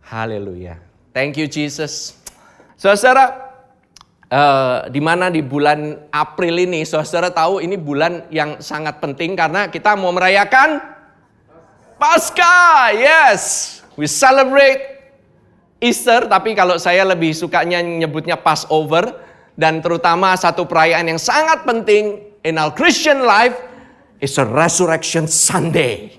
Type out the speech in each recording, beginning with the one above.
Haleluya. Thank you Jesus. Saudara, di mana di bulan April ini, saudara tahu ini bulan yang sangat penting karena kita mau merayakan Paskah. Yes, we celebrate Easter, tapi kalau saya lebih sukanya nyebutnya Passover. Dan terutama satu perayaan yang sangat penting in our Christian life is a Resurrection Sunday.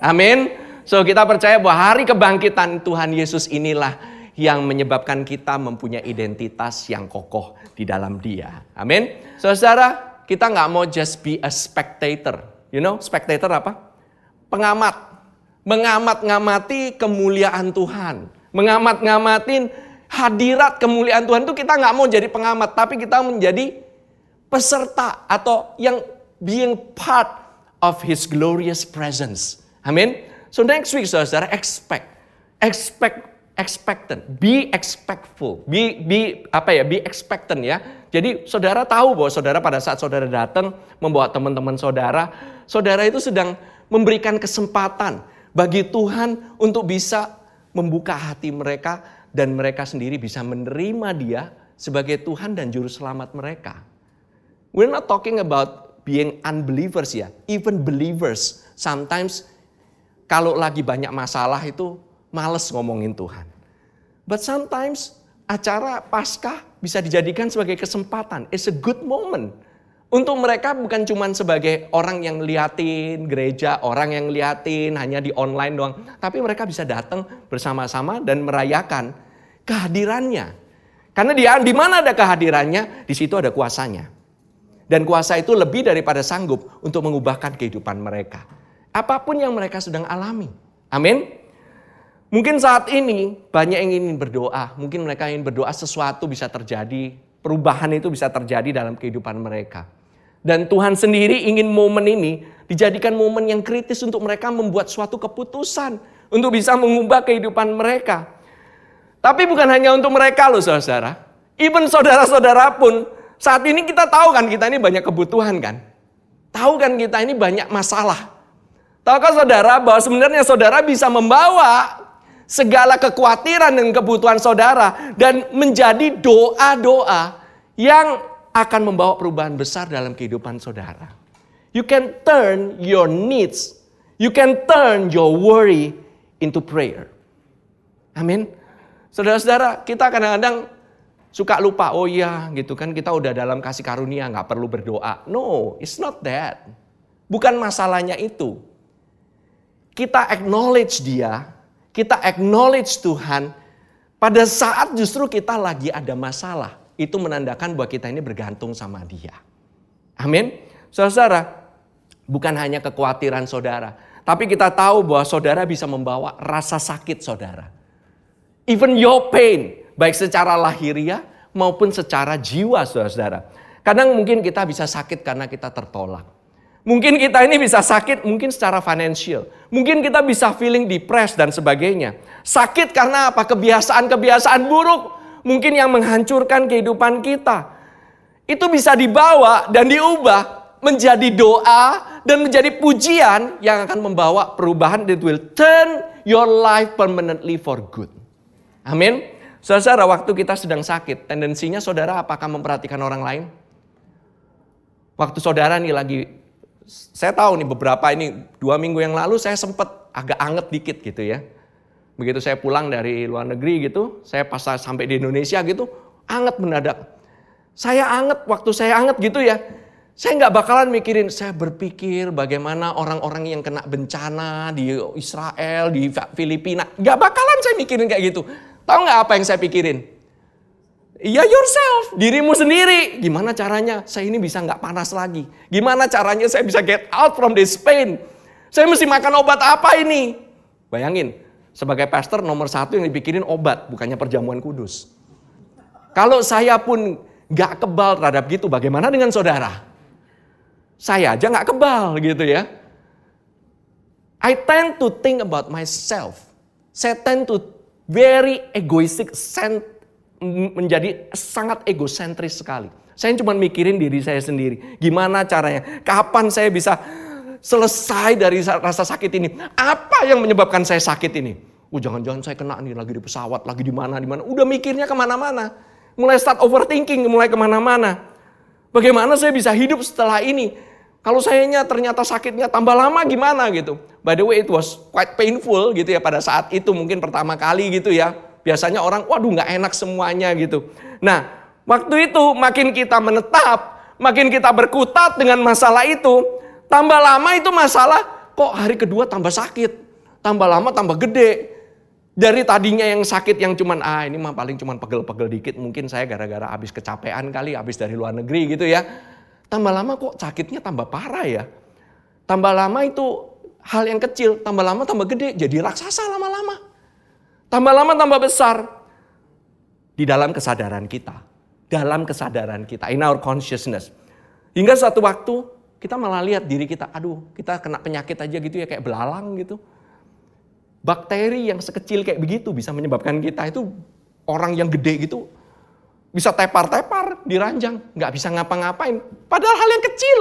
Amin. So kita percaya bahwa hari kebangkitan Tuhan Yesus inilah yang menyebabkan kita mempunyai identitas yang kokoh di dalam Dia. Amin. Saudara, kita nggak mau just be a spectator. You know, spectator apa? Pengamat. Mengamat-ngamati kemuliaan Tuhan. Mengamat-ngamatin hadirat kemuliaan Tuhan itu kita nggak mau jadi pengamat. Tapi kita menjadi peserta atau yang being part of His glorious presence. Amin. So next week saudara, expectant, be expectful, be expectant ya. Jadi saudara tahu bahwa saudara pada saat saudara datang membawa teman-teman saudara, saudara itu sedang memberikan kesempatan bagi Tuhan untuk bisa membuka hati mereka dan mereka sendiri bisa menerima Dia sebagai Tuhan dan juru selamat mereka. We're not talking about being unbelievers ya, even believers sometimes kalau lagi banyak masalah itu males ngomongin Tuhan. But sometimes acara Paskah bisa dijadikan sebagai kesempatan. It's a good moment. Untuk mereka bukan cuma sebagai orang yang liatin gereja, orang yang liatin hanya di online doang. Tapi mereka bisa datang bersama-sama dan merayakan kehadirannya. Karena di mana ada kehadirannya, di situ ada kuasanya. Dan kuasa itu lebih daripada sanggup untuk mengubahkan kehidupan mereka. Apapun yang mereka sedang alami. Amin. Mungkin saat ini banyak yang ingin berdoa. Mungkin mereka ingin berdoa sesuatu bisa terjadi. Perubahan itu bisa terjadi dalam kehidupan mereka. Dan Tuhan sendiri ingin momen ini dijadikan momen yang kritis untuk mereka membuat suatu keputusan. Untuk bisa mengubah kehidupan mereka. Tapi bukan hanya untuk mereka loh saudara. Even saudara-saudara pun saat ini kita tahu kan kita ini banyak kebutuhan kan. Tahu kan kita ini banyak masalah. Tahukah saudara bahwa sebenarnya saudara bisa membawa segala kekhawatiran dan kebutuhan saudara dan menjadi doa-doa yang akan membawa perubahan besar dalam kehidupan saudara. You can turn your needs, you can turn your worry into prayer. Amin. Saudara-saudara, kita kadang-kadang suka lupa, oh iya gitu kan kita udah dalam kasih karunia gak perlu berdoa. No, it's not that. Bukan masalahnya itu. Kita acknowledge Dia, kita acknowledge Tuhan pada saat justru kita lagi ada masalah. Itu menandakan bahwa kita ini bergantung sama Dia. Amin. Saudara, bukan hanya kekhawatiran saudara, tapi kita tahu bahwa saudara bisa membawa rasa sakit saudara. Even your pain, baik secara lahiriah maupun secara jiwa saudara. Kadang mungkin kita bisa sakit karena kita tertolak. Mungkin kita ini bisa sakit mungkin secara financial. Mungkin kita bisa feeling depressed dan sebagainya. Sakit karena apa? Kebiasaan-kebiasaan buruk. Mungkin yang menghancurkan kehidupan kita. Itu bisa dibawa dan diubah menjadi doa dan menjadi pujian yang akan membawa perubahan that will turn your life permanently for good. Amin. Saudara, waktu kita sedang sakit, tendensinya saudara apakah memperhatikan orang lain? Waktu saudara nih lagi, saya tahu nih beberapa ini 2 minggu yang lalu saya sempat agak anget dikit gitu ya. Begitu saya pulang dari luar negeri gitu, saya pas sampai di Indonesia gitu, anget mendadak. Waktu saya anget gitu ya, saya nggak bakalan mikirin, saya berpikir bagaimana orang-orang yang kena bencana di Israel, di Filipina. Nggak bakalan saya mikirin kayak gitu. Tahu nggak apa yang saya pikirin? Ya yourself, dirimu sendiri. Gimana caranya saya ini bisa nggak panas lagi? Gimana caranya saya bisa get out from this pain? Saya mesti makan obat apa ini? Bayangin, sebagai pastor nomor 1 yang dipikirin obat, bukannya perjamuan kudus. Kalau saya pun nggak kebal terhadap gitu, bagaimana dengan saudara? Saya aja nggak kebal gitu ya. I tend to think about myself. Saya tend to very egoistic, menjadi sangat egosentris sekali. Saya cuma mikirin diri saya sendiri. Gimana caranya? Kapan saya bisa selesai dari rasa sakit ini? Apa yang menyebabkan saya sakit ini? Jangan-jangan saya kena nih lagi di pesawat, lagi di mana. Udah mikirnya kemana-mana. Mulai start overthinking, mulai kemana-mana. Bagaimana saya bisa hidup setelah ini? Kalau sayanya ternyata sakitnya tambah lama gimana gitu. By the way, it was quite painful gitu ya pada saat itu mungkin pertama kali gitu ya. Biasanya orang, waduh nggak enak semuanya gitu. Nah, waktu itu makin kita menetap, makin kita berkutat dengan masalah itu, tambah lama itu masalah kok hari kedua tambah sakit, tambah lama tambah gede. Dari tadinya yang sakit yang cuman ini mah paling cuman pegel-pegel dikit, mungkin saya gara-gara habis kecapean kali, habis dari luar negeri gitu ya. Tambah lama kok sakitnya tambah parah ya. Tambah lama itu hal yang kecil, tambah lama tambah gede, jadi raksasa lama-lama. Tambah lama tambah besar. Di dalam kesadaran kita. Dalam kesadaran kita, in our consciousness. Hingga suatu waktu kita malah lihat diri kita, kita kena penyakit aja gitu ya, kayak belalang gitu. Bakteri yang sekecil kayak begitu bisa menyebabkan kita itu orang yang gede gitu bisa tepar-tepar di ranjang, nggak bisa ngapa-ngapain. Padahal hal yang kecil.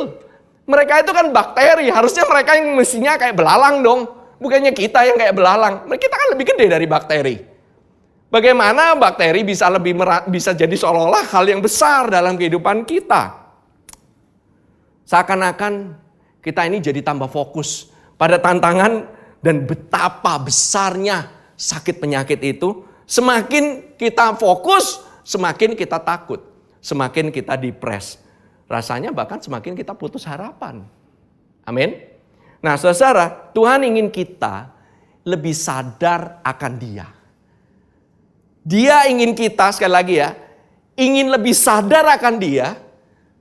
Mereka itu kan bakteri, harusnya mereka yang mestinya kayak belalang dong. Bukannya kita yang kayak belalang. Kita kan lebih gede dari bakteri. Bagaimana bakteri bisa jadi seolah-olah hal yang besar dalam kehidupan kita. Seakan-akan kita ini jadi tambah fokus pada tantangan dan betapa besarnya sakit penyakit itu. Semakin kita fokus, semakin kita takut. Semakin kita depres. Rasanya bahkan semakin kita putus harapan. Amin. Nah saudara, Tuhan ingin kita lebih sadar akan Dia. Dia ingin kita, sekali lagi ya, ingin lebih sadar akan Dia,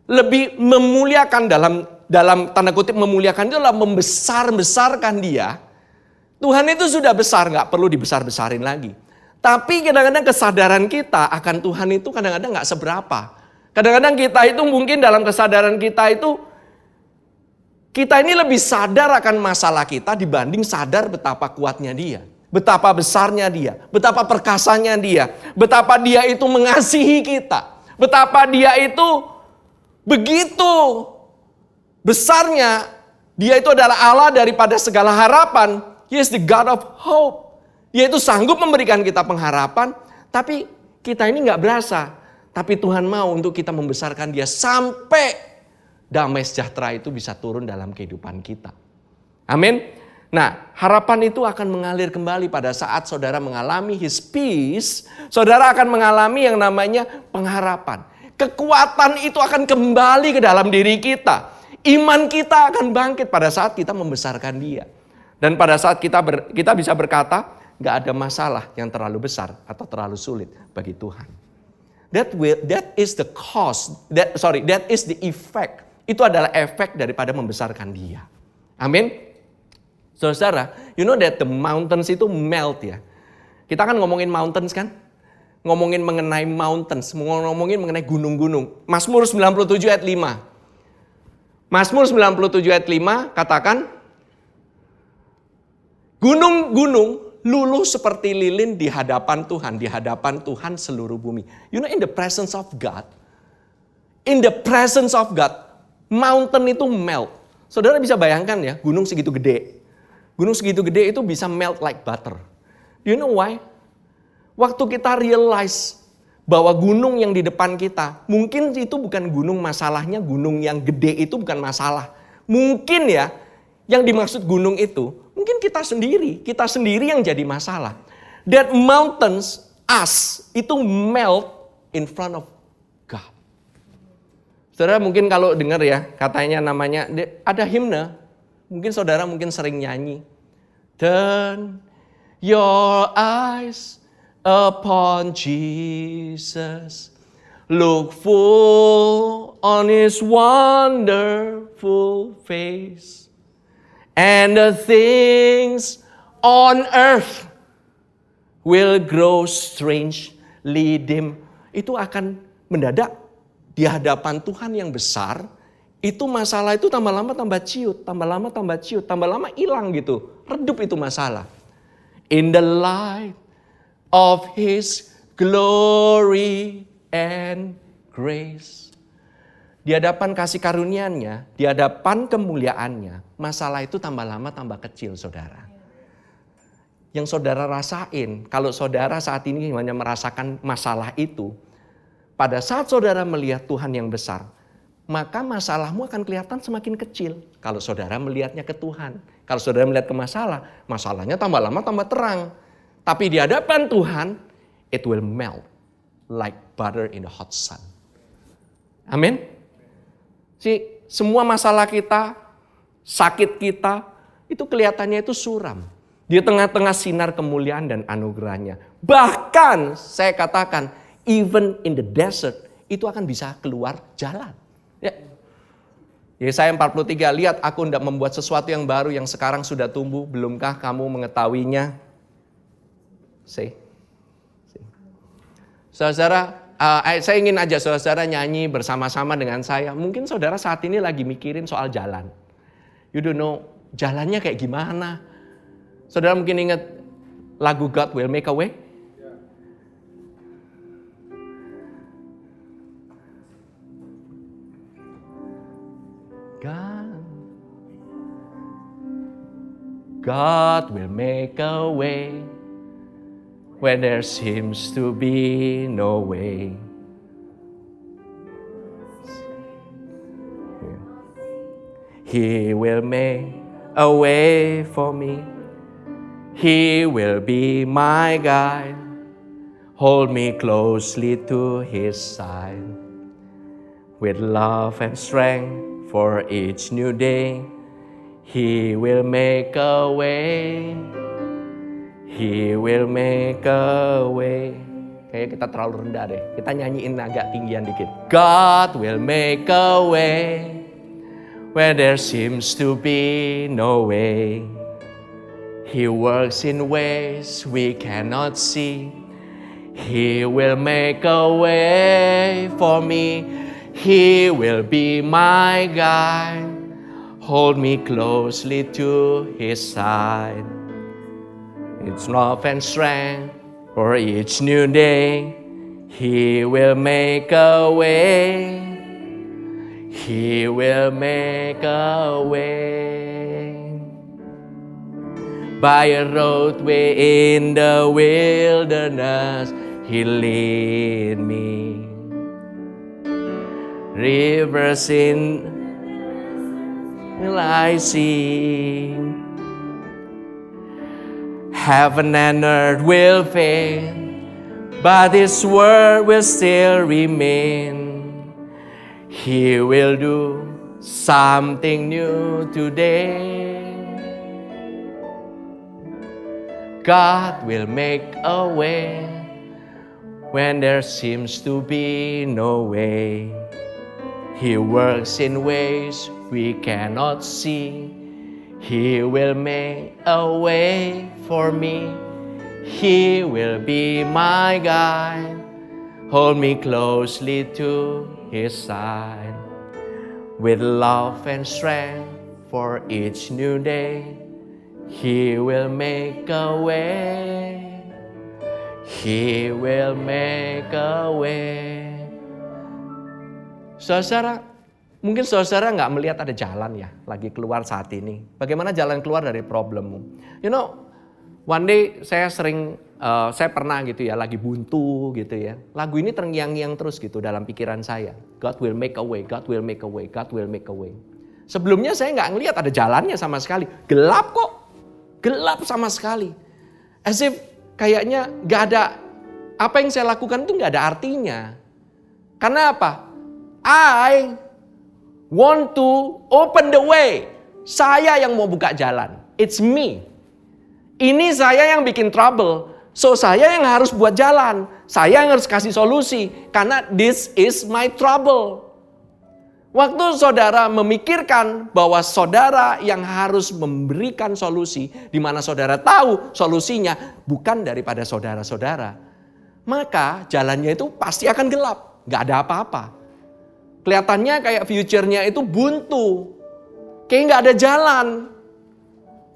lebih memuliakan dalam tanda kutip memuliakan itu adalah membesar-besarkan Dia. Tuhan itu sudah besar, gak perlu dibesar-besarin lagi. Tapi kadang-kadang kesadaran kita akan Tuhan itu kadang-kadang gak seberapa. Kadang-kadang kita itu mungkin dalam kesadaran kita itu, kita ini lebih sadar akan masalah kita dibanding sadar betapa kuatnya Dia. Betapa besarnya Dia, betapa perkasanya Dia, betapa Dia itu mengasihi kita. Betapa Dia itu begitu besarnya, Dia itu adalah Allah daripada segala harapan. He is the God of hope. Dia itu sanggup memberikan kita pengharapan, tapi kita ini gak berasa. Tapi Tuhan mau untuk kita membesarkan Dia sampai damai sejahtera itu bisa turun dalam kehidupan kita. Amin. Nah, harapan itu akan mengalir kembali pada saat saudara mengalami His peace. Saudara akan mengalami yang namanya pengharapan. Kekuatan itu akan kembali ke dalam diri kita. Iman kita akan bangkit pada saat kita membesarkan Dia. Dan pada saat kita bisa berkata, gak ada masalah yang terlalu besar atau terlalu sulit bagi Tuhan. That is the effect. Itu adalah efek daripada membesarkan Dia. Amin. Saudara, you know that the mountains itu melt ya. Kita kan ngomongin mountains kan? Ngomongin mengenai mountains, ngomongin mengenai gunung-gunung. Mazmur 97 ayat 5. Mazmur 97 ayat 5 katakan, gunung-gunung luluh seperti lilin di hadapan Tuhan seluruh bumi. You know, in the presence of God, mountain itu melt. Saudara bisa bayangkan ya, gunung segitu gede. Gunung segitu gede itu bisa melt like butter. Do you know why? Waktu kita realize bahwa gunung yang di depan kita, mungkin itu bukan gunung masalahnya, gunung yang gede itu bukan masalah. Mungkin ya, yang dimaksud gunung itu, mungkin kita sendiri yang jadi masalah. That mountains, itu melt in front of God. Saudara mungkin kalau dengar ya, katanya namanya, ada himne, mungkin saudara sering nyanyi. Turn your eyes upon Jesus, look full on His wonderful face. And the things on earth will grow strangely dim. Itu akan mendadak di hadapan Tuhan yang besar. Itu masalah itu tambah lama tambah ciut, tambah lama tambah ciut, tambah lama hilang gitu. Redup itu masalah. In the light of His glory and grace. Di hadapan kasih karunia-Nya, di hadapan kemuliaannya, masalah itu tambah lama tambah kecil, saudara. yang saudara rasain, kalau saudara saat ini hanya merasakan masalah itu, pada saat saudara melihat Tuhan yang besar, maka masalahmu akan kelihatan semakin kecil. Kalau saudara melihatnya ke Tuhan. Kalau saudara melihat ke masalah, masalahnya tambah lama tambah terang. Tapi di hadapan Tuhan, it will melt like butter in the hot sun. Amin. Semua masalah kita, sakit kita, itu kelihatannya itu suram. Di tengah-tengah sinar kemuliaan dan anugerahnya. Bahkan saya katakan, even in the desert, itu akan bisa keluar jalan. Ya. Yesaya 43, lihat aku hendak membuat sesuatu yang baru yang sekarang sudah tumbuh, belumkah kamu mengetahuinya? Saudara, saya ingin aja saudara nyanyi bersama-sama dengan saya. Mungkin saudara saat ini lagi mikirin soal jalan. You don't know jalannya kayak gimana. Saudara mungkin ingat lagu God Will Make a Way? God will make a way when there seems to be no way. He will make a way for me. He will be my guide. Hold me closely to His side. With love and strength for each new day, He will make a way. He will make a way. Kayaknya kita terlalu rendah deh. Kita nyanyiin agak tinggian dikit. God will make a way where there seems to be no way. He works in ways we cannot see. He will make a way for me. He will be my guide. Hold me closely to His side. It's love and strength for each new day. He will make a way. He will make a way. By a roadway in the wilderness, He lead me. Rivers in will I see. Heaven and earth will fade, but His word will still remain. He will do something new today. God will make a way when there seems to be no way. He works in ways we cannot see. He will make a way for me. He will be my guide. Hold me closely to His side. With love and strength for each new day, He will make a way. He will make a way. Saudara, mungkin saudara nggak melihat ada jalan ya, lagi keluar saat ini. Bagaimana jalan keluar dari problemmu? You know, one day saya pernah gitu ya, lagi buntu gitu ya. Lagu ini terngiang-ngiang terus gitu dalam pikiran saya. God will make a way, God will make a way, God will make a way. Sebelumnya saya nggak ngelihat ada jalannya sama sekali. Gelap kok, gelap sama sekali. As if kayaknya nggak ada, apa yang saya lakukan itu nggak ada artinya. Karena apa? I want to open the way. Saya yang mau buka jalan. It's me. Ini saya yang bikin trouble. So saya yang harus buat jalan. Saya yang harus kasih solusi. Karena this is my trouble. Waktu saudara memikirkan bahwa saudara yang harus memberikan solusi, di mana saudara tahu solusinya bukan daripada saudara-saudara, maka jalannya itu pasti akan gelap. Gak ada apa-apa. Kelihatannya kayak future-nya itu buntu. Kayak gak ada jalan.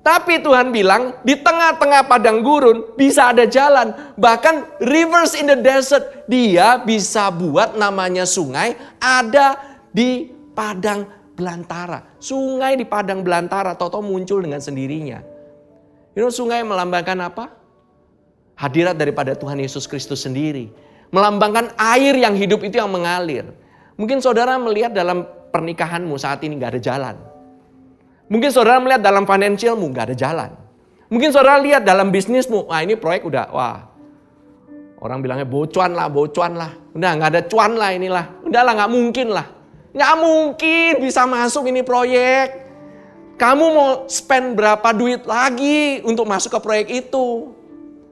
Tapi Tuhan bilang di tengah-tengah padang gurun bisa ada jalan. Bahkan rivers in the desert, Dia bisa buat namanya sungai ada di padang belantara. Sungai di padang belantara, toto muncul dengan sendirinya. Sungai melambangkan apa? Hadirat daripada Tuhan Yesus Kristus sendiri. Melambangkan air yang hidup itu yang mengalir. Mungkin saudara melihat dalam pernikahanmu saat ini gak ada jalan. Mungkin saudara melihat dalam financialmu gak ada jalan. Mungkin saudara lihat dalam bisnismu, wah ini proyek udah, orang bilangnya bocuan lah. Udah gak ada cuan lah inilah. Udah lah gak mungkin lah. Gak mungkin bisa masuk ini proyek. Kamu mau spend berapa duit lagi untuk masuk ke proyek itu?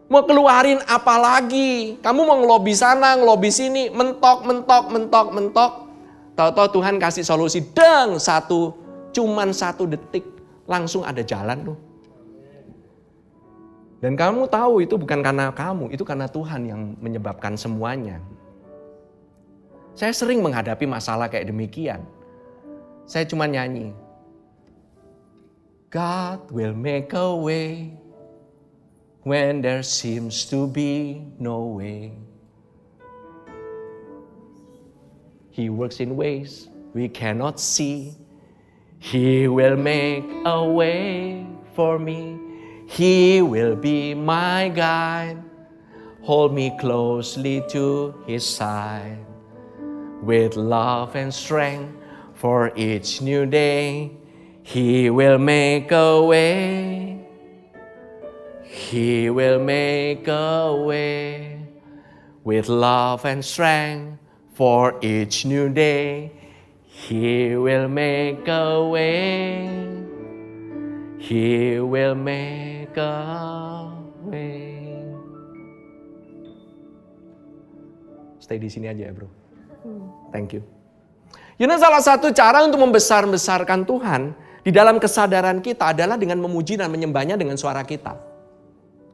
Mau keluarin apa lagi? Kamu mau ngelobi sana, ngelobi sini, mentok. Tahu-tahu Tuhan kasih solusi, cuman satu detik langsung ada jalan loh. Dan kamu tahu itu bukan karena kamu, itu karena Tuhan yang menyebabkan semuanya. Saya sering menghadapi masalah kayak demikian. Saya cuma nyanyi. God will make a way when there seems to be no way. He works in ways we cannot see. He will make a way for me. He will be my guide. Hold me closely to His side. With love and strength for each new day. He will make a way. He will make a way. With love and strength for each new day. He will make a way. He will make a way. Stay di sini aja ya bro. Thank you. Salah satu cara untuk membesar-besarkan Tuhan di dalam kesadaran kita adalah dengan memuji dan menyembahnya dengan suara kita.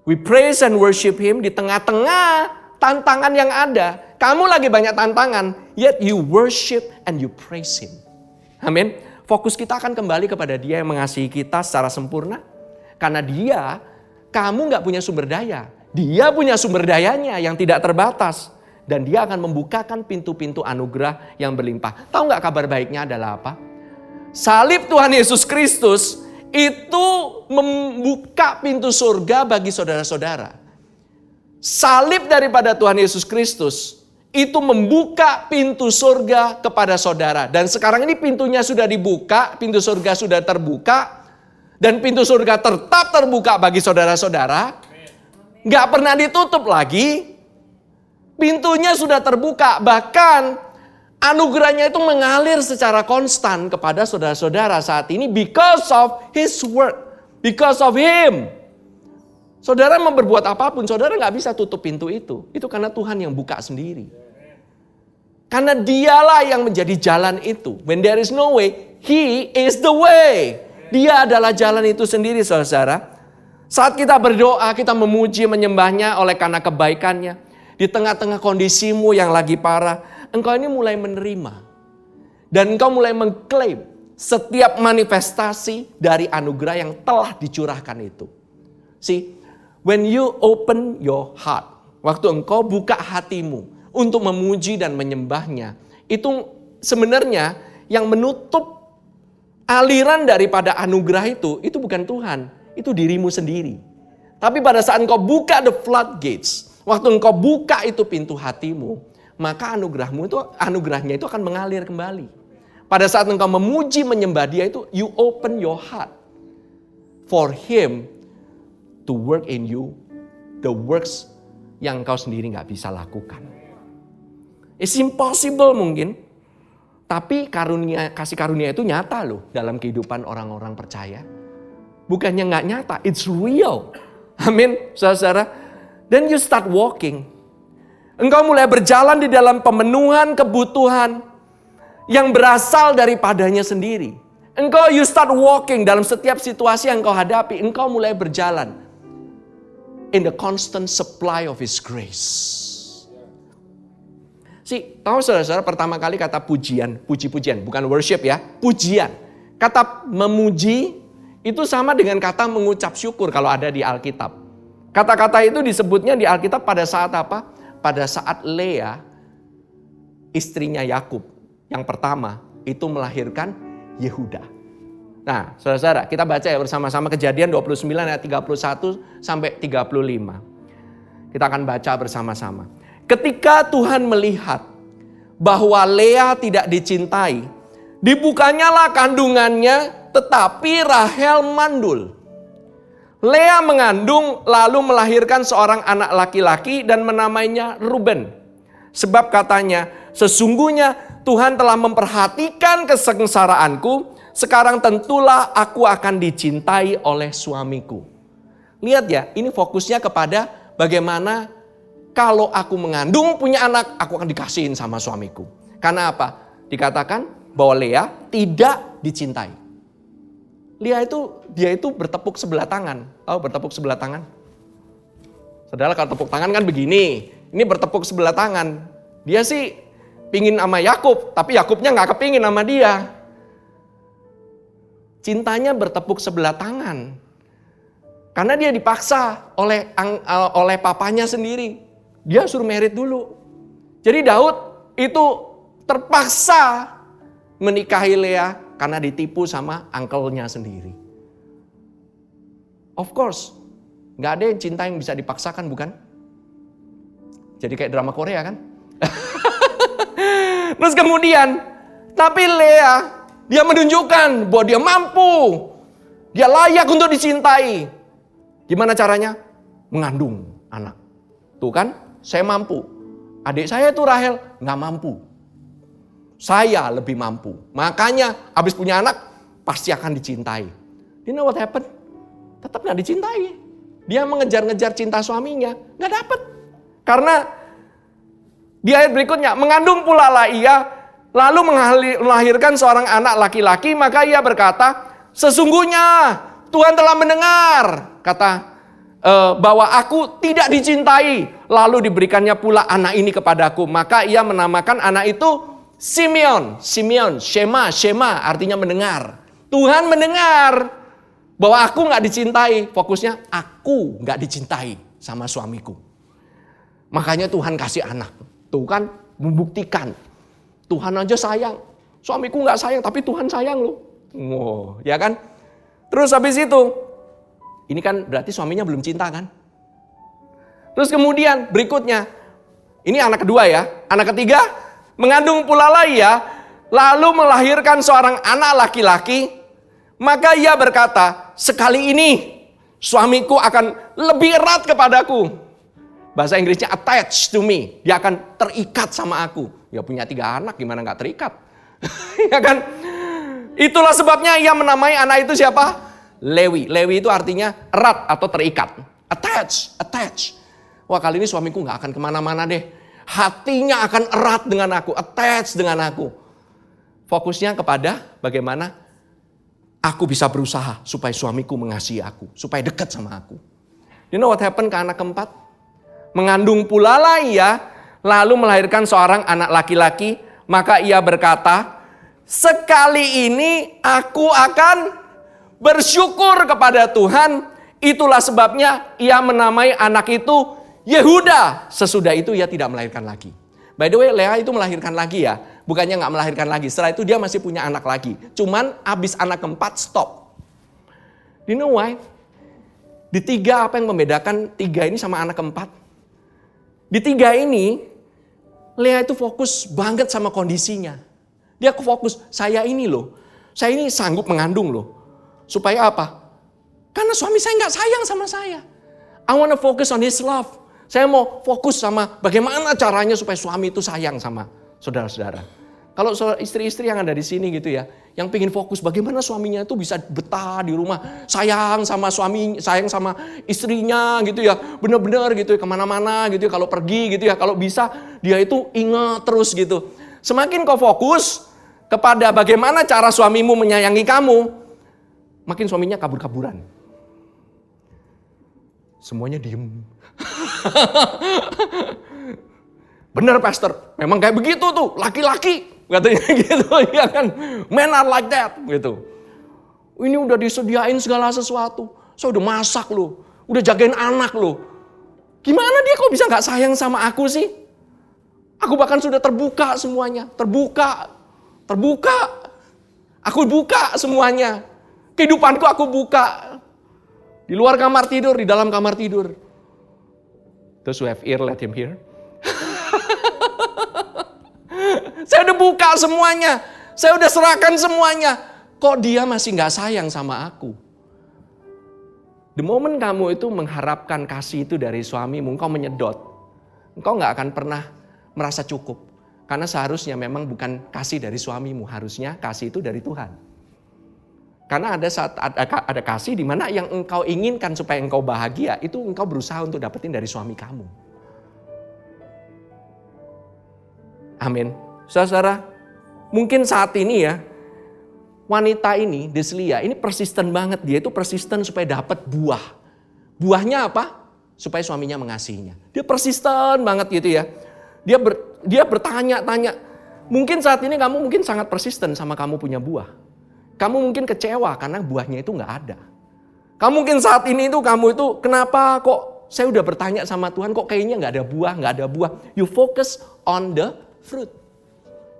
We praise and worship Him di tengah-tengah tantangan yang ada. Kamu lagi banyak tantangan, yet you worship and you praise Him. Amin. Fokus kita akan kembali kepada Dia yang mengasihi kita secara sempurna. Karena Dia, kamu gak punya sumber daya. Dia punya sumber dayanya yang tidak terbatas. Dan Dia akan membukakan pintu-pintu anugerah yang berlimpah. Tahu gak kabar baiknya adalah apa? Salib Tuhan Yesus Kristus itu membuka pintu surga bagi saudara-saudara. Salib daripada Tuhan Yesus Kristus itu membuka pintu surga kepada saudara. Dan sekarang ini pintunya sudah dibuka, pintu surga sudah terbuka. Dan pintu surga tetap terbuka bagi saudara-saudara. Gak pernah ditutup lagi. Pintunya sudah terbuka. Bahkan anugerahnya itu mengalir secara konstan kepada saudara-saudara saat ini. Because of His work. Because of Him. Saudara mau berbuat apapun, saudara gak bisa tutup pintu itu. Itu karena Tuhan yang buka sendiri. Karena Dialah yang menjadi jalan itu. When there is no way, He is the way. Dia adalah jalan itu sendiri, saudara. Saat kita berdoa, kita memuji, menyembahnya oleh karena kebaikannya. Di tengah-tengah kondisimu yang lagi parah, engkau ini mulai menerima. Dan engkau mulai mengklaim setiap manifestasi dari anugerah yang telah dicurahkan itu. See, when you open your heart, waktu engkau buka hatimu untuk memuji dan menyembahnya, itu sebenarnya yang menutup aliran daripada anugerah itu bukan Tuhan, itu dirimu sendiri. Tapi pada saat engkau buka the floodgates, waktu engkau buka itu pintu hatimu, maka anugerahnya itu akan mengalir kembali. Pada saat engkau memuji menyembah Dia itu, you open your heart for Him to work in you the works yang engkau sendiri gak bisa lakukan. It's impossible mungkin. Tapi kasih karunia itu nyata loh dalam kehidupan orang-orang percaya. Bukannya gak nyata, it's real. Amin, saudara-saudara. Then you start walking. Engkau mulai berjalan di dalam pemenuhan kebutuhan yang berasal daripadanya sendiri. You start walking dalam setiap situasi yang engkau hadapi. Engkau mulai berjalan in the constant supply of His grace. Tahu saudara-saudara pertama kali kata pujian, puji-pujian, bukan worship ya, pujian. Kata memuji itu sama dengan kata mengucap syukur kalau ada di Alkitab. Kata-kata itu disebutnya di Alkitab pada saat apa? Pada saat Lea, istrinya Yakub, yang pertama itu melahirkan Yehuda. Nah, saudara-saudara, kita baca ya bersama-sama Kejadian 29 ayat 31 sampai 35. Kita akan baca bersama-sama. Ketika Tuhan melihat bahwa Lea tidak dicintai, dibukanyalah kandungannya, tetapi Rahel mandul. Lea mengandung lalu melahirkan seorang anak laki-laki dan menamainya Ruben. Sebab katanya, sesungguhnya Tuhan telah memperhatikan kesengsaraanku, sekarang tentulah aku akan dicintai oleh suamiku. Lihat ya, ini fokusnya kepada bagaimana kalau aku mengandung punya anak, aku akan dikasihin sama suamiku. Karena apa? Dikatakan bahwa Lea tidak dicintai. Dia itu bertepuk sebelah tangan. Tahu bertepuk sebelah tangan? Saudara, kalau tepuk tangan kan begini. Ini bertepuk sebelah tangan. Dia sih pingin sama Yakub, tapi Yakubnya nggak kepingin sama dia. Cintanya bertepuk sebelah tangan. Karena dia dipaksa oleh papanya sendiri. Dia suruh merit dulu. Jadi Daud itu terpaksa menikahi Lea karena ditipu sama uncle-nya sendiri. Of course, nggak ada yang cinta yang bisa dipaksakan, bukan? Jadi kayak drama Korea kan? Terus kemudian, tapi Lea, dia menunjukkan bahwa dia mampu. Dia layak untuk dicintai. Gimana caranya? Mengandung anak. Tuh kan, saya mampu. Adik saya itu Rahel, nggak mampu. Saya lebih mampu. Makanya habis punya anak, pasti akan dicintai. You know what happened? Tetap nggak dicintai. Dia mengejar-ngejar cinta suaminya, nggak dapet. Karena di ayat berikutnya, mengandung pula lah ia, lalu melahirkan seorang anak laki-laki, maka ia berkata, sesungguhnya Tuhan telah mendengar, bahwa aku tidak dicintai, lalu diberikannya pula anak ini kepadaku. Maka ia menamakan anak itu Simeon, Shema artinya mendengar. Tuhan mendengar bahwa aku nggak dicintai, fokusnya aku nggak dicintai sama suamiku. Makanya Tuhan kasih anak. Tuh kan membuktikan. Tuhan aja sayang. Suamiku nggak sayang, tapi Tuhan sayang loh. Wow, ya kan? Terus habis itu, ini kan berarti suaminya belum cinta kan? Terus kemudian berikutnya, ini anak kedua ya. Anak ketiga, mengandung pula lah ia, lalu melahirkan seorang anak laki-laki. Maka ia berkata, sekali ini suamiku akan lebih erat kepadaku. Bahasa Inggrisnya attached to me. Dia akan terikat sama aku. Ya punya 3 anak, gimana gak terikat? Ya kan? Itulah sebabnya ia menamai anak itu siapa? Lewi. Lewi itu artinya erat atau terikat. Attach. Wah, kali ini suamiku gak akan kemana-mana deh. Hatinya akan erat dengan aku, attach dengan aku. Fokusnya kepada bagaimana aku bisa berusaha supaya suamiku mengasihi aku. Supaya dekat sama aku. You know what happened ke anak keempat? Mengandung pula lah ia, lalu melahirkan seorang anak laki-laki. Maka ia berkata, sekali ini aku akan bersyukur kepada Tuhan. Itulah sebabnya ia menamai anak itu Yehuda. Sesudah itu ia tidak melahirkan lagi. By the way, Lea itu melahirkan lagi ya. Bukannya gak melahirkan lagi. Setelah itu dia masih punya anak lagi. Cuman abis anak keempat stop. You know why? Di 3 apa yang membedakan 3 ini sama anak keempat? Di 3 ini, Lea itu fokus banget sama kondisinya. Dia fokus, saya ini loh. Saya ini sanggup mengandung loh. Supaya apa? Karena suami saya gak sayang sama saya. I want to focus on his love. Saya mau fokus sama bagaimana caranya supaya suami itu sayang sama saudara-saudara. Kalau istri-istri yang ada di sini gitu ya, yang pengen fokus bagaimana suaminya itu bisa betah di rumah, sayang sama suami, sayang sama istrinya gitu ya, benar-benar gitu ya, kemana-mana gitu ya, kalau pergi gitu ya, kalau bisa dia itu ingat terus gitu. Semakin kau fokus kepada bagaimana cara suamimu menyayangi kamu, makin suaminya kabur-kaburan. Semuanya diem. Benar pastor, memang kayak begitu tuh, laki-laki. Katanya gitu, ya kan. Men are like that, gitu. Ini udah disediain segala sesuatu. Saya udah masak loh, udah jagain anak loh. Gimana dia kok bisa gak sayang sama aku sih? Aku bahkan sudah terbuka semuanya. Terbuka. Aku buka semuanya. Kehidupanku aku buka. Di luar kamar tidur, di dalam kamar tidur. Those who have ear, let him hear. Saya udah buka semuanya. Saya udah serahkan semuanya. Kok dia masih gak sayang sama aku? The moment kamu itu mengharapkan kasih itu dari suamimu, engkau menyedot. Engkau gak akan pernah merasa cukup. Karena seharusnya memang bukan kasih dari suamimu. Harusnya kasih itu dari Tuhan. Karena ada saat ada kasih di mana yang engkau inginkan supaya engkau bahagia, itu engkau berusaha untuk dapetin dari suami kamu. Amin. Saudara, mungkin saat ini ya, wanita ini, Deslia, ini persisten banget. Dia itu persisten supaya dapat buah. Buahnya apa? Supaya suaminya mengasihinya. Dia persisten banget gitu ya. Dia bertanya-tanya. Mungkin saat ini kamu mungkin sangat persisten sama kamu punya buah. Kamu mungkin kecewa karena buahnya itu gak ada. Kamu mungkin saat ini itu kamu itu kenapa kok saya udah bertanya sama Tuhan kok kayaknya gak ada buah. You focus on the fruit.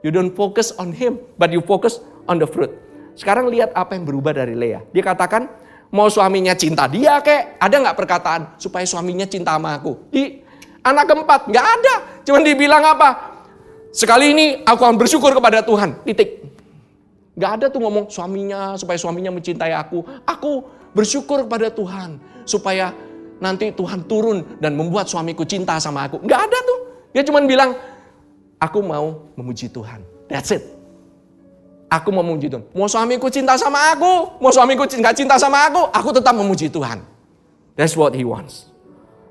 You don't focus on him, but you focus on the fruit. Sekarang lihat apa yang berubah dari Lea. Dia katakan, mau suaminya cinta dia kek. Ada gak perkataan supaya suaminya cinta sama aku? Di anak keempat, gak ada. Cuman dibilang apa? Sekali ini aku akan bersyukur kepada Tuhan. Titik. Gak ada tuh ngomong suaminya, supaya suaminya mencintai aku. Aku bersyukur kepada Tuhan. Supaya nanti Tuhan turun dan membuat suamiku cinta sama aku. Gak ada tuh. Dia cuman bilang, aku mau memuji Tuhan. That's it. Aku mau memuji Tuhan. Mau suamiku cinta sama aku, mau suamiku gak cinta sama aku tetap memuji Tuhan. That's what he wants.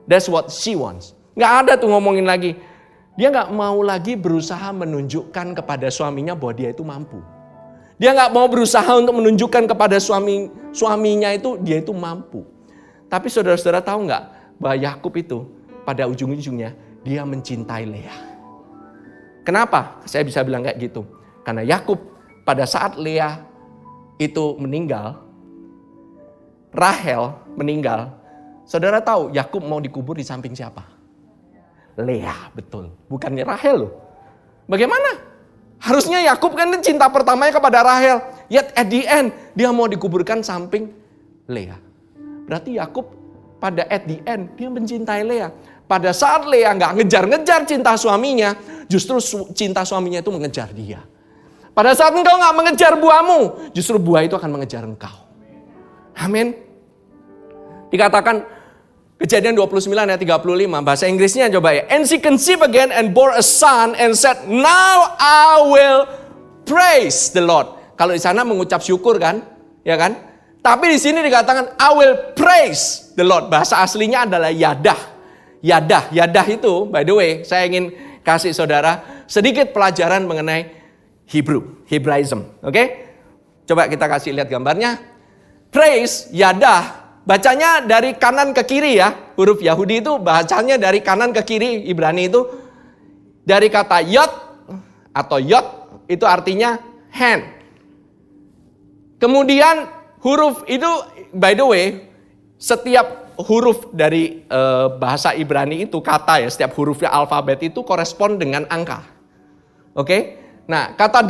That's what she wants. Gak ada tuh ngomongin lagi. Dia gak mau lagi berusaha menunjukkan kepada suaminya bahwa dia itu mampu. Dia gak mau berusaha untuk menunjukkan kepada suaminya itu dia itu mampu. Tapi saudara-saudara tahu gak bahwa Yakub itu pada ujung-ujungnya dia mencintai Lea. Kenapa saya bisa bilang kayak gitu? Karena Yakub pada saat Lea itu meninggal, Rahel meninggal, saudara tahu Yakub mau dikubur di samping siapa? Lea, betul. Bukannya Rahel loh. Bagaimana? Harusnya Yakub kan cinta pertamanya kepada Rahel. Yet at the end dia mau dikuburkan samping Lea. Berarti Yakub pada at the end dia mencintai Lea. Pada saat Lea gak ngejar-ngejar cinta suaminya, justru cinta suaminya itu mengejar dia. Pada saat engkau gak mengejar buahmu, justru buah itu akan mengejar engkau. Amin. Dikatakan Kejadian 29 ayat 35, bahasa Inggrisnya coba ya. And she conceived again and bore a son and said, now I will praise the Lord. Kalau di sana mengucap syukur kan, ya kan? Tapi di sini dikatakan I will praise the Lord. Bahasa aslinya adalah yadah. Yadah itu, by the way, saya ingin kasih saudara sedikit pelajaran mengenai Hebraism. Oke? Coba kita kasih lihat gambarnya. Praise, yadah, bacanya dari kanan ke kiri ya. Huruf Yahudi itu bacanya dari kanan ke kiri. Ibrani itu dari kata yod atau yod itu artinya hand. Kemudian huruf itu, by the way, setiap huruf dari bahasa Ibrani itu kata ya, setiap hurufnya alfabet itu korespon dengan angka. Oke? Nah, kata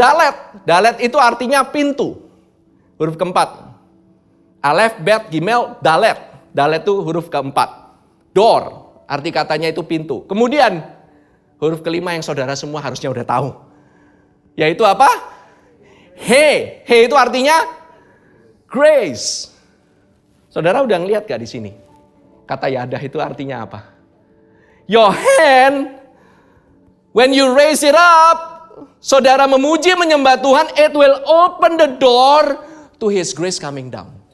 dalet itu artinya pintu. Huruf keempat. Alef, bet, gimel, dalet. Dalet itu huruf keempat. Door, arti katanya itu pintu. Kemudian huruf kelima yang saudara semua harusnya udah tahu. Yaitu apa? He. He itu artinya grace. Saudara udah ngeliat gak di sini? Kata yadah itu artinya apa? Your hand, when you raise it up, saudara memuji menyembah Tuhan, it will open the door to His grace coming down.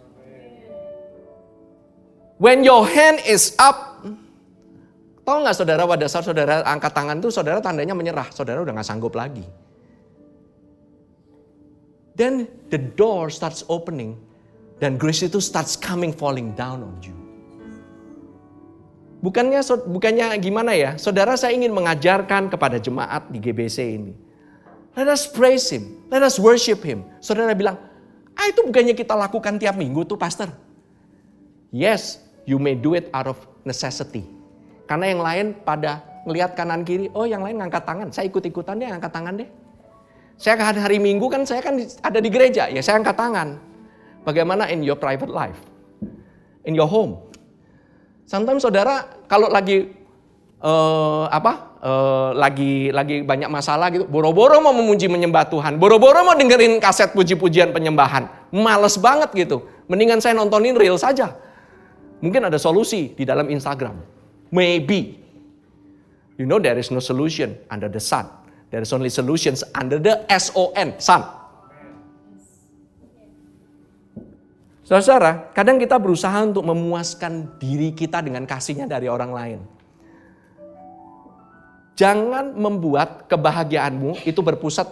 When your hand is up, tahu gak saudara pada saat saudara angkat tangan itu saudara tandanya menyerah, saudara udah gak sanggup lagi. Then the door starts opening, dan grace itu starts coming falling down on you. Bukannya gimana ya, saudara saya ingin mengajarkan kepada jemaat di GBC ini. Let us praise Him, let us worship Him. Saudara bilang, itu bukannya kita lakukan tiap minggu tuh pastor. Yes, you may do it out of necessity. Karena yang lain pada ngelihat kanan kiri, oh yang lain ngangkat tangan, saya ikut-ikutan deh ngangkat tangan deh. Saya hari Minggu kan saya kan ada di gereja, ya saya angkat tangan. Bagaimana in your private life? In your home? Sometimes saudara kalau lagi lagi banyak masalah gitu, boro-boro mau memuji menyembah Tuhan, boro-boro mau dengerin kaset puji-pujian penyembahan, males banget gitu. Mendingan saya nontonin reel saja. Mungkin ada solusi di dalam Instagram. Maybe. You know there is no solution under the sun. There is only solutions under the SON, sun. Saudara, kadang kita berusaha untuk memuaskan diri kita dengan kasihnya dari orang lain. Jangan membuat kebahagiaanmu itu berpusat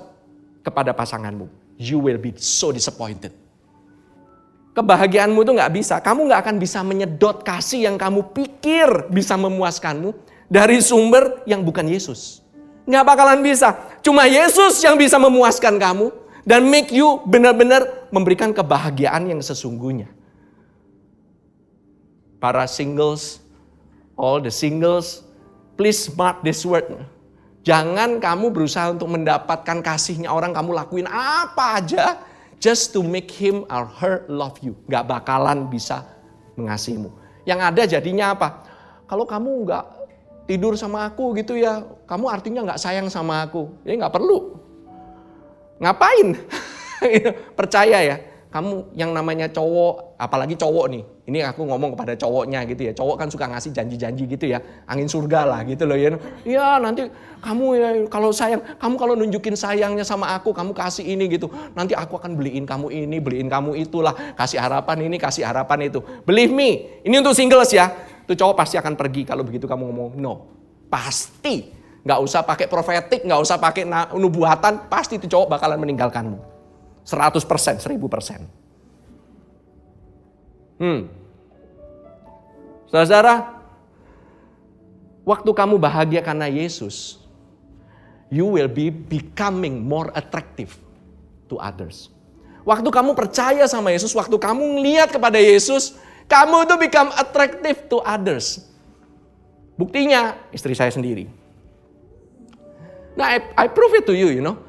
kepada pasanganmu. You will be so disappointed. Kebahagiaanmu itu gak bisa. Kamu gak akan bisa menyedot kasih yang kamu pikir bisa memuaskanmu dari sumber yang bukan Yesus. Gak bakalan bisa. Cuma Yesus yang bisa memuaskan kamu dan make you benar-benar memberikan kebahagiaan yang sesungguhnya. Para singles, all the singles, please mark this word. Jangan kamu berusaha untuk mendapatkan kasihnya orang, kamu lakuin apa aja just to make him or her love you. Gak bakalan bisa mengasihimu. Yang ada jadinya apa? Kalau kamu gak tidur sama aku gitu ya, kamu artinya gak sayang sama aku. Ya gak perlu. Ngapain? Percaya ya, kamu yang namanya cowok, apalagi cowok nih. Ini aku ngomong kepada cowoknya gitu ya. Cowok kan suka ngasih janji-janji gitu ya. Angin surga lah gitu loh ya. Ya nanti kamu ya kalau sayang, kamu kalau nunjukin sayangnya sama aku, kamu kasih ini gitu. Nanti aku akan beliin kamu ini, beliin kamu itulah. Kasih harapan ini, kasih harapan itu. Believe me, ini untuk singles ya. Tuh cowok pasti akan pergi kalau begitu kamu ngomong no. Pasti. Gak usah pakai profetik, gak usah pakai nubuatan, pasti itu cowok bakalan meninggalkanmu. 100%, 1000%. Saudara, waktu kamu bahagia karena Yesus, you will be becoming more attractive to others. Waktu kamu percaya sama Yesus, waktu kamu ngelihat kepada Yesus, kamu itu become attractive to others. Buktinya, istri saya sendiri. Nah, I prove it to you, you know.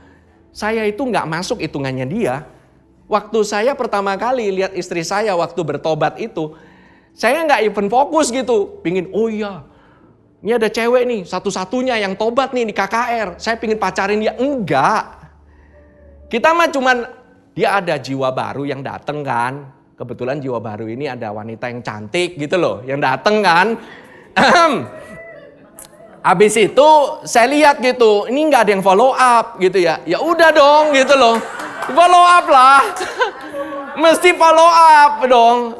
Saya itu nggak masuk hitungannya dia. Waktu saya pertama kali lihat istri saya waktu bertobat itu, saya nggak even fokus gitu. Pingin, oh iya, ini ada cewek nih, satu-satunya yang tobat nih di KKR. Saya pingin pacarin dia. Enggak. Kita mah cuman, dia ada jiwa baru yang dateng kan. Kebetulan jiwa baru ini ada wanita yang cantik gitu loh, yang dateng kan. Habis itu saya lihat gitu, ini nggak ada yang follow up gitu ya. Ya udah dong gitu loh, follow up lah. Mesti follow up dong.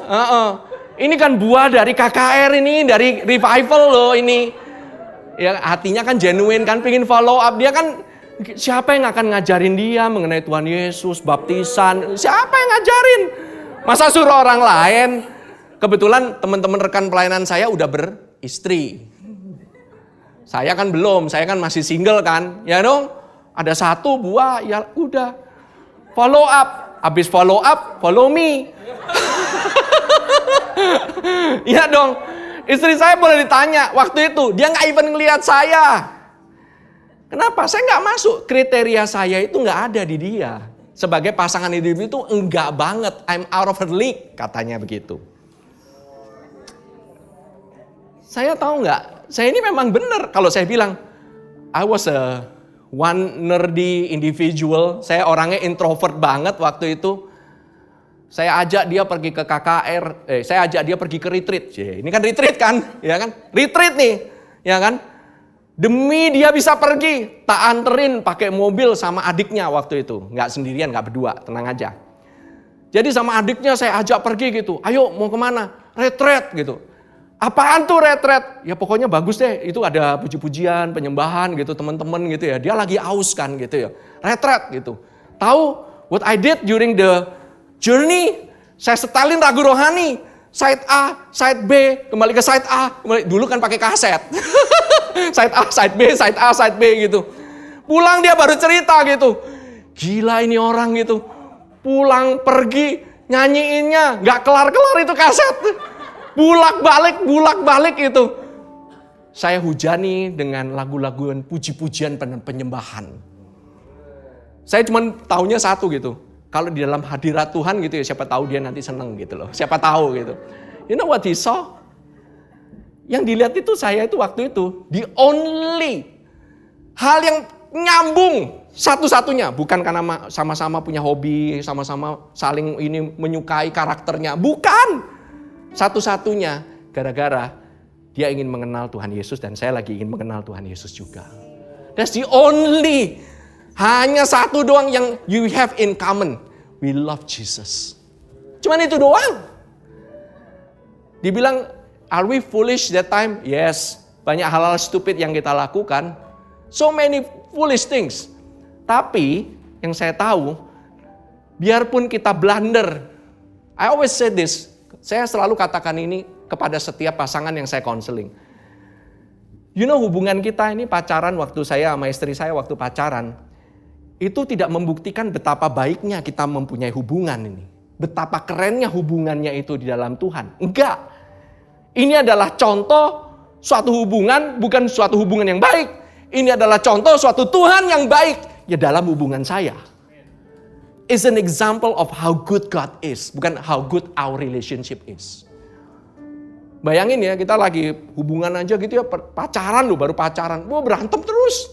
Ini kan buah dari KKR ini, dari revival loh ini. Ya hatinya kan genuine kan, pengen follow up. Dia kan siapa yang akan ngajarin dia mengenai Tuhan Yesus, baptisan? Siapa yang ngajarin? Masa suruh orang lain? Kebetulan teman-teman rekan pelayanan saya udah beristri. Saya kan belum, saya kan masih single kan. Ya dong, ada satu buah, ya udah. Follow up, habis follow up, follow me. Iya dong, istri saya boleh ditanya waktu itu, dia gak even ngelihat saya. Kenapa? Saya gak masuk, kriteria saya itu gak ada di dia. Sebagai pasangan hidup itu enggak banget, I'm out of her league, katanya begitu. Saya tahu nggak? Saya ini memang benar kalau saya bilang I was a one nerdy individual. Saya orangnya introvert banget waktu itu. Saya ajak dia pergi ke KKR. Saya ajak dia pergi ke retreat. Ini kan retreat kan, ya kan? Retreat nih, ya kan? Demi dia bisa pergi, tak anterin pakai mobil sama adiknya waktu itu. Nggak sendirian, nggak berdua, tenang aja. Jadi sama adiknya saya ajak pergi gitu. Ayo mau kemana? Retreat gitu. Apaan tuh retret? Ya pokoknya bagus deh, itu ada puji-pujian, penyembahan gitu teman-teman gitu ya. Dia lagi aus kan gitu ya, retret gitu. Tahu what I did during the journey? Saya setelin lagu rohani, side A, side B, kembali ke side A. Dulu kan pakai kaset, side A, side B, side A, side B gitu. Pulang dia baru cerita gitu, gila ini orang gitu. Pulang pergi nyanyiinnya, nggak kelar-kelar itu kaset. Bulak-balik itu. Saya hujani dengan lagu-lagu puji-pujian penyembahan. Saya cuma taunya satu gitu. Kalau di dalam hadirat Tuhan gitu ya, siapa tahu dia nanti seneng gitu loh. Siapa tahu gitu. You know what he saw? Yang dilihat itu saya itu waktu itu, the only hal yang nyambung satu-satunya. Bukan karena sama-sama punya hobi, sama-sama saling ini menyukai karakternya. Bukan. Satu-satunya gara-gara dia ingin mengenal Tuhan Yesus dan saya lagi ingin mengenal Tuhan Yesus juga. That's the only. Hanya satu doang yang you have in common. We love Jesus. Cuman itu doang. Dibilang, are we foolish that time? Yes. Banyak hal-hal stupid yang kita lakukan. So many foolish things. Tapi yang saya tahu, biarpun kita blunder. I always say this. Saya selalu katakan ini kepada setiap pasangan yang saya counseling. You know, hubungan kita ini pacaran, waktu saya sama istri saya waktu pacaran, itu tidak membuktikan betapa baiknya kita mempunyai hubungan ini. Betapa kerennya hubungannya itu di dalam Tuhan. Enggak. Ini adalah contoh suatu hubungan, bukan suatu hubungan yang baik. Ini adalah contoh suatu Tuhan yang baik ya dalam hubungan saya. It's an example of how good God is, bukan how good our relationship is. Bayangin ya, kita lagi hubungan aja gitu ya, pacaran loh, baru pacaran. Wah, berantem terus.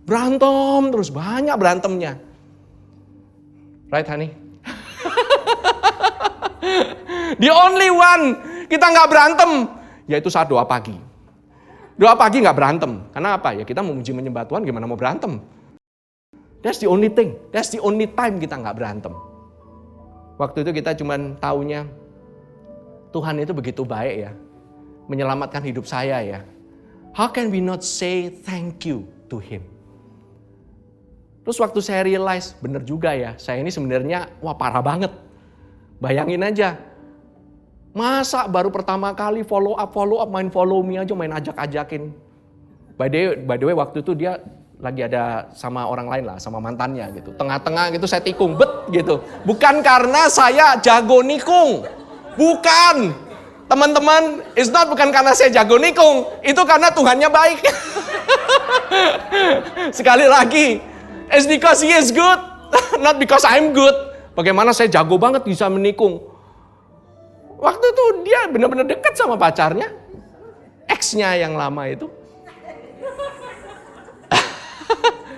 Berantem terus, banyak berantemnya. Right honey? The only one kita nggak berantem, yaitu saat doa pagi. Doa pagi nggak berantem. Karena apa? Ya kita memuji menyembah Tuhan, gimana mau berantem? That's the only thing. That's the only time kita nggak berantem. Waktu itu kita cuman taunya Tuhan itu begitu baik ya, menyelamatkan hidup saya ya. How can we not say thank you to Him? Terus waktu saya realize, bener juga ya, saya ini sebenarnya wah parah banget. Bayangin aja, masa baru pertama kali follow up, main follow me aja, main ajak-ajakin. By the way waktu itu dia lagi ada sama orang lain lah, sama mantannya gitu. Tengah-tengah gitu saya tikung, bet gitu. Bukan karena saya jago nikung. Bukan. Teman-teman, bukan karena saya jago nikung. Itu karena Tuhannya baik. Sekali lagi, it's because He is good. Not because I'm good. Bagaimana saya jago banget bisa menikung. Waktu itu dia benar-benar dekat sama pacarnya. Ex-nya yang lama itu.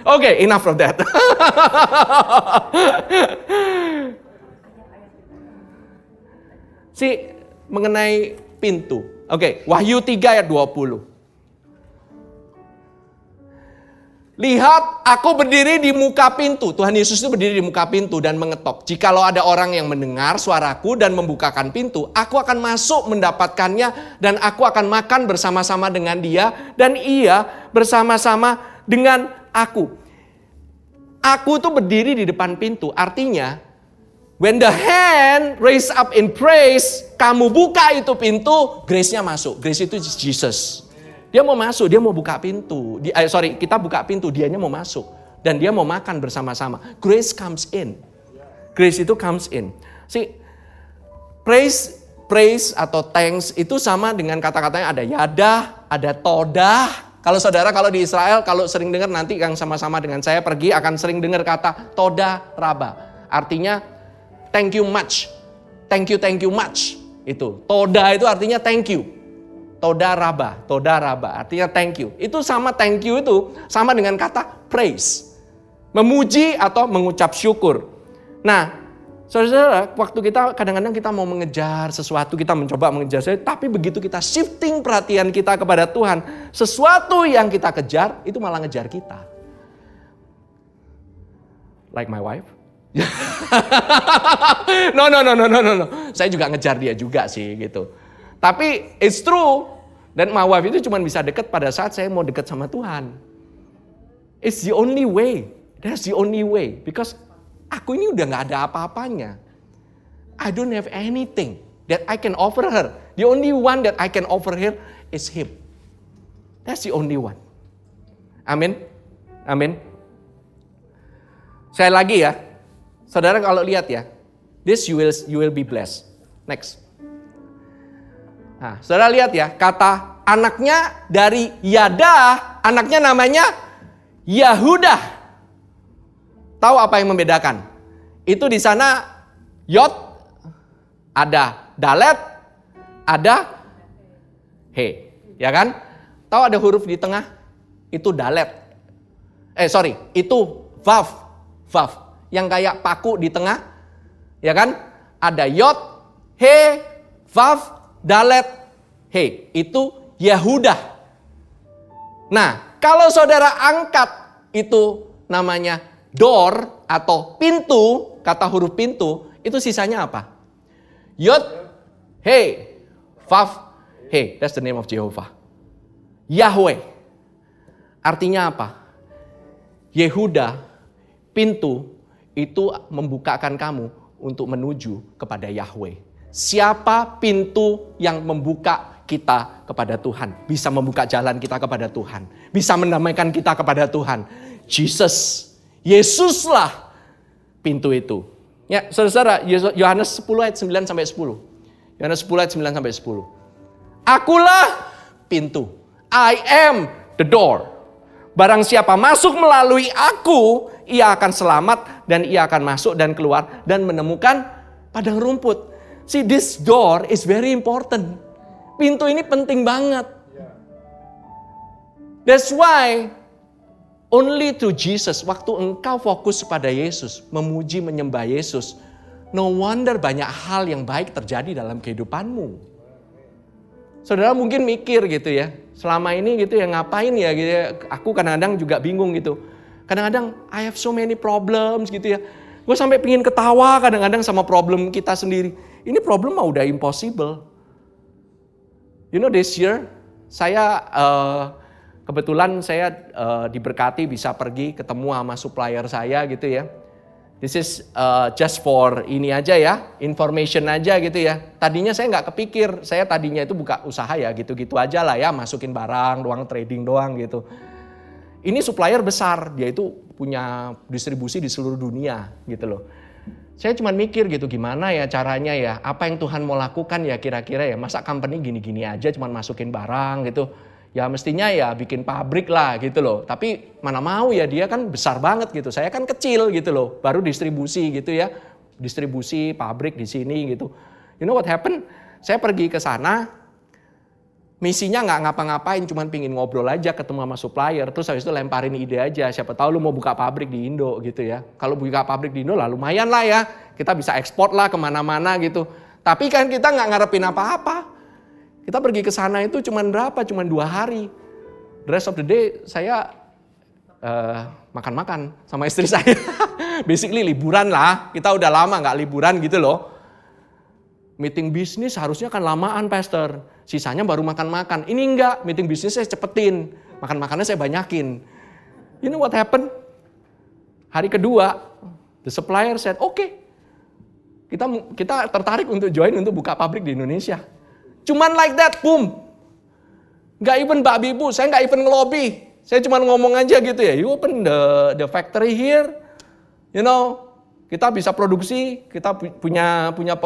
Oke, enough of that. Mengenai pintu. Oke, Wahyu 3 ayat 20. Lihat, aku berdiri di muka pintu. Tuhan Yesus itu berdiri di muka pintu dan mengetok. Jikalau ada orang yang mendengar suaraku dan membukakan pintu, aku akan masuk mendapatkannya dan aku akan makan bersama-sama dengan dia dan ia bersama-sama dengan aku. Aku tuh berdiri di depan pintu. Artinya, when the hand raise up in praise, kamu buka itu pintu, grace-nya masuk. Grace itu Jesus. Dia mau masuk, dia mau buka pintu. Kita buka pintu, dianya mau masuk. Dan dia mau makan bersama-sama. Grace comes in. Grace itu comes in. Praise atau thanks itu sama dengan kata-katanya ada yadah, ada todah. Kalau di Israel, kalau sering dengar nanti yang sama-sama dengan saya pergi akan sering dengar kata todah raba. Artinya thank you much. Thank you much. Itu. Todah itu artinya thank you. Toda raba, artinya thank you. Itu sama thank you itu sama dengan kata praise. Memuji atau mengucap syukur. Nah, saudara-saudara, waktu kita kadang-kadang kita mau mengejar sesuatu, kita mencoba mengejar sesuatu, tapi begitu kita shifting perhatian kita kepada Tuhan, sesuatu yang kita kejar itu malah ngejar kita. Like my wife? No. Saya juga ngejar dia juga sih gitu. Tapi it's true. Dan my wife itu cuma bisa dekat pada saat saya mau dekat sama Tuhan. It's the only way. That's the only way. Because aku ini udah gak ada apa-apanya. I don't have anything that I can offer her. The only one that I can offer her is Him. That's the only one. Amin. Amin. Sekali lagi ya. Saudara kalau lihat ya. This you will be blessed. Next. Nah, saudara lihat ya, kata anaknya dari Yadah, anaknya namanya Yahudah. Tahu apa yang membedakan? Itu di sana Yod, ada Dalet, ada He, ya kan? Tahu ada huruf di tengah? Itu Dalet. Itu Vav. Vav yang kayak paku di tengah, ya kan? Ada Yod, He, Vav, Dalet, He. Itu Yehuda. Nah, kalau saudara angkat itu namanya door atau pintu, kata huruf pintu, itu sisanya apa? Yod, He, Vav, He. That's the name of Jehovah. Yahweh. Artinya apa? Yehuda, pintu, itu membukakan kamu untuk menuju kepada Yahweh. Siapa pintu yang membuka kita kepada Tuhan? Bisa membuka jalan kita kepada Tuhan. Bisa mendamaikan kita kepada Tuhan. Jesus. Yesuslah pintu itu. Ya, saudara, Yohanes 10 ayat 9 sampai 10. Yohanes 10 ayat 9 sampai 10. Akulah pintu. I am the door. Barang siapa masuk melalui aku, ia akan selamat dan ia akan masuk dan keluar dan menemukan padang rumput. See, this door is very important. Pintu ini penting banget. That's why only to Jesus, waktu engkau fokus pada Yesus, memuji, menyembah Yesus, no wonder banyak hal yang baik terjadi dalam kehidupanmu. Saudara mungkin mikir gitu ya, selama ini gitu ya ngapain ya gitu ya. Aku kadang-kadang juga bingung gitu. Kadang-kadang I have so many problems gitu ya. Gue sampai pingin ketawa kadang-kadang sama problem kita sendiri. Ini problem mah udah impossible. You know this year, saya kebetulan saya diberkati bisa pergi ketemu sama supplier saya gitu ya. This is just for ini aja ya, information aja gitu ya. Tadinya saya nggak kepikir, saya tadinya itu buka usaha ya gitu-gitu aja lah ya, masukin barang doang, trading doang gitu. Ini supplier besar, dia itu punya distribusi di seluruh dunia gitu loh. Saya cuma mikir gitu, gimana ya caranya ya, apa yang Tuhan mau lakukan ya kira-kira ya, masa company gini-gini aja cuma masukin barang gitu. Ya mestinya ya bikin pabrik lah gitu loh. Tapi mana mau ya, dia kan besar banget gitu. Saya kan kecil gitu loh, baru distribusi gitu ya. Distribusi pabrik di sini gitu. You know what happened? Saya pergi ke sana, misinya nggak ngapa-ngapain, cuman pingin ngobrol aja ketemu sama supplier. Terus habis itu lemparin ide aja, siapa tahu lu mau buka pabrik di Indo gitu ya. Kalau buka pabrik di Indo lah lumayan lah ya. Kita bisa ekspor lah kemana-mana gitu. Tapi kan kita nggak ngarepin apa-apa. Kita pergi ke sana itu cuman berapa? Cuman 2 hari. The rest of the day saya makan-makan sama istri saya. Basically liburan lah. Kita udah lama nggak liburan gitu loh. Meeting bisnis harusnya kan lamaan, Pastor. Sisanya baru makan-makan. Ini enggak, meeting bisnis saya cepetin. Makan-makannya saya banyakin. You know what happened? Hari kedua, the supplier said, okay. Kita tertarik untuk join untuk buka pabrik di Indonesia. Cuman like that, boom. Nggak even Mbak Bibu, saya nggak even ngelobi. Saya cuma ngomong aja gitu ya, you open the factory here, you know, kita bisa produksi, kita punya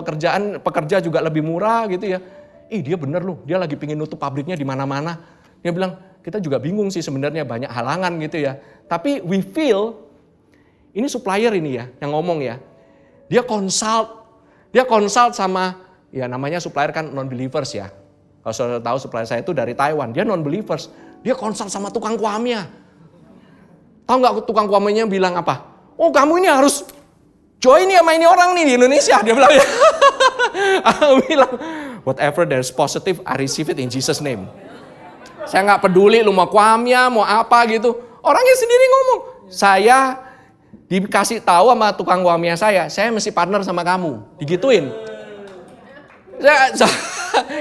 pekerja juga lebih murah gitu ya. Dia bener loh, dia lagi pingin nutup pabriknya di mana-mana. Dia bilang, kita juga bingung sih sebenarnya, banyak halangan gitu ya. Tapi we feel, ini supplier ini ya, yang ngomong ya. Dia consult sama, ya namanya supplier kan non-believers ya. Kalau saudara tahu supplier saya itu dari Taiwan, dia non-believers. Dia konsult sama tukang kuamnya. Tahu nggak tukang kuamnya bilang apa? Oh kamu ini harus join ya sama ini orang nih di Indonesia. Dia bilang ya. Aku bilang, whatever there's positive, I receive it in Jesus name. Saya nggak peduli lu mau kuamnya, mau apa gitu. Orangnya sendiri ngomong, saya dikasih tahu sama tukang kuamnya saya mesti partner sama kamu. Digituin.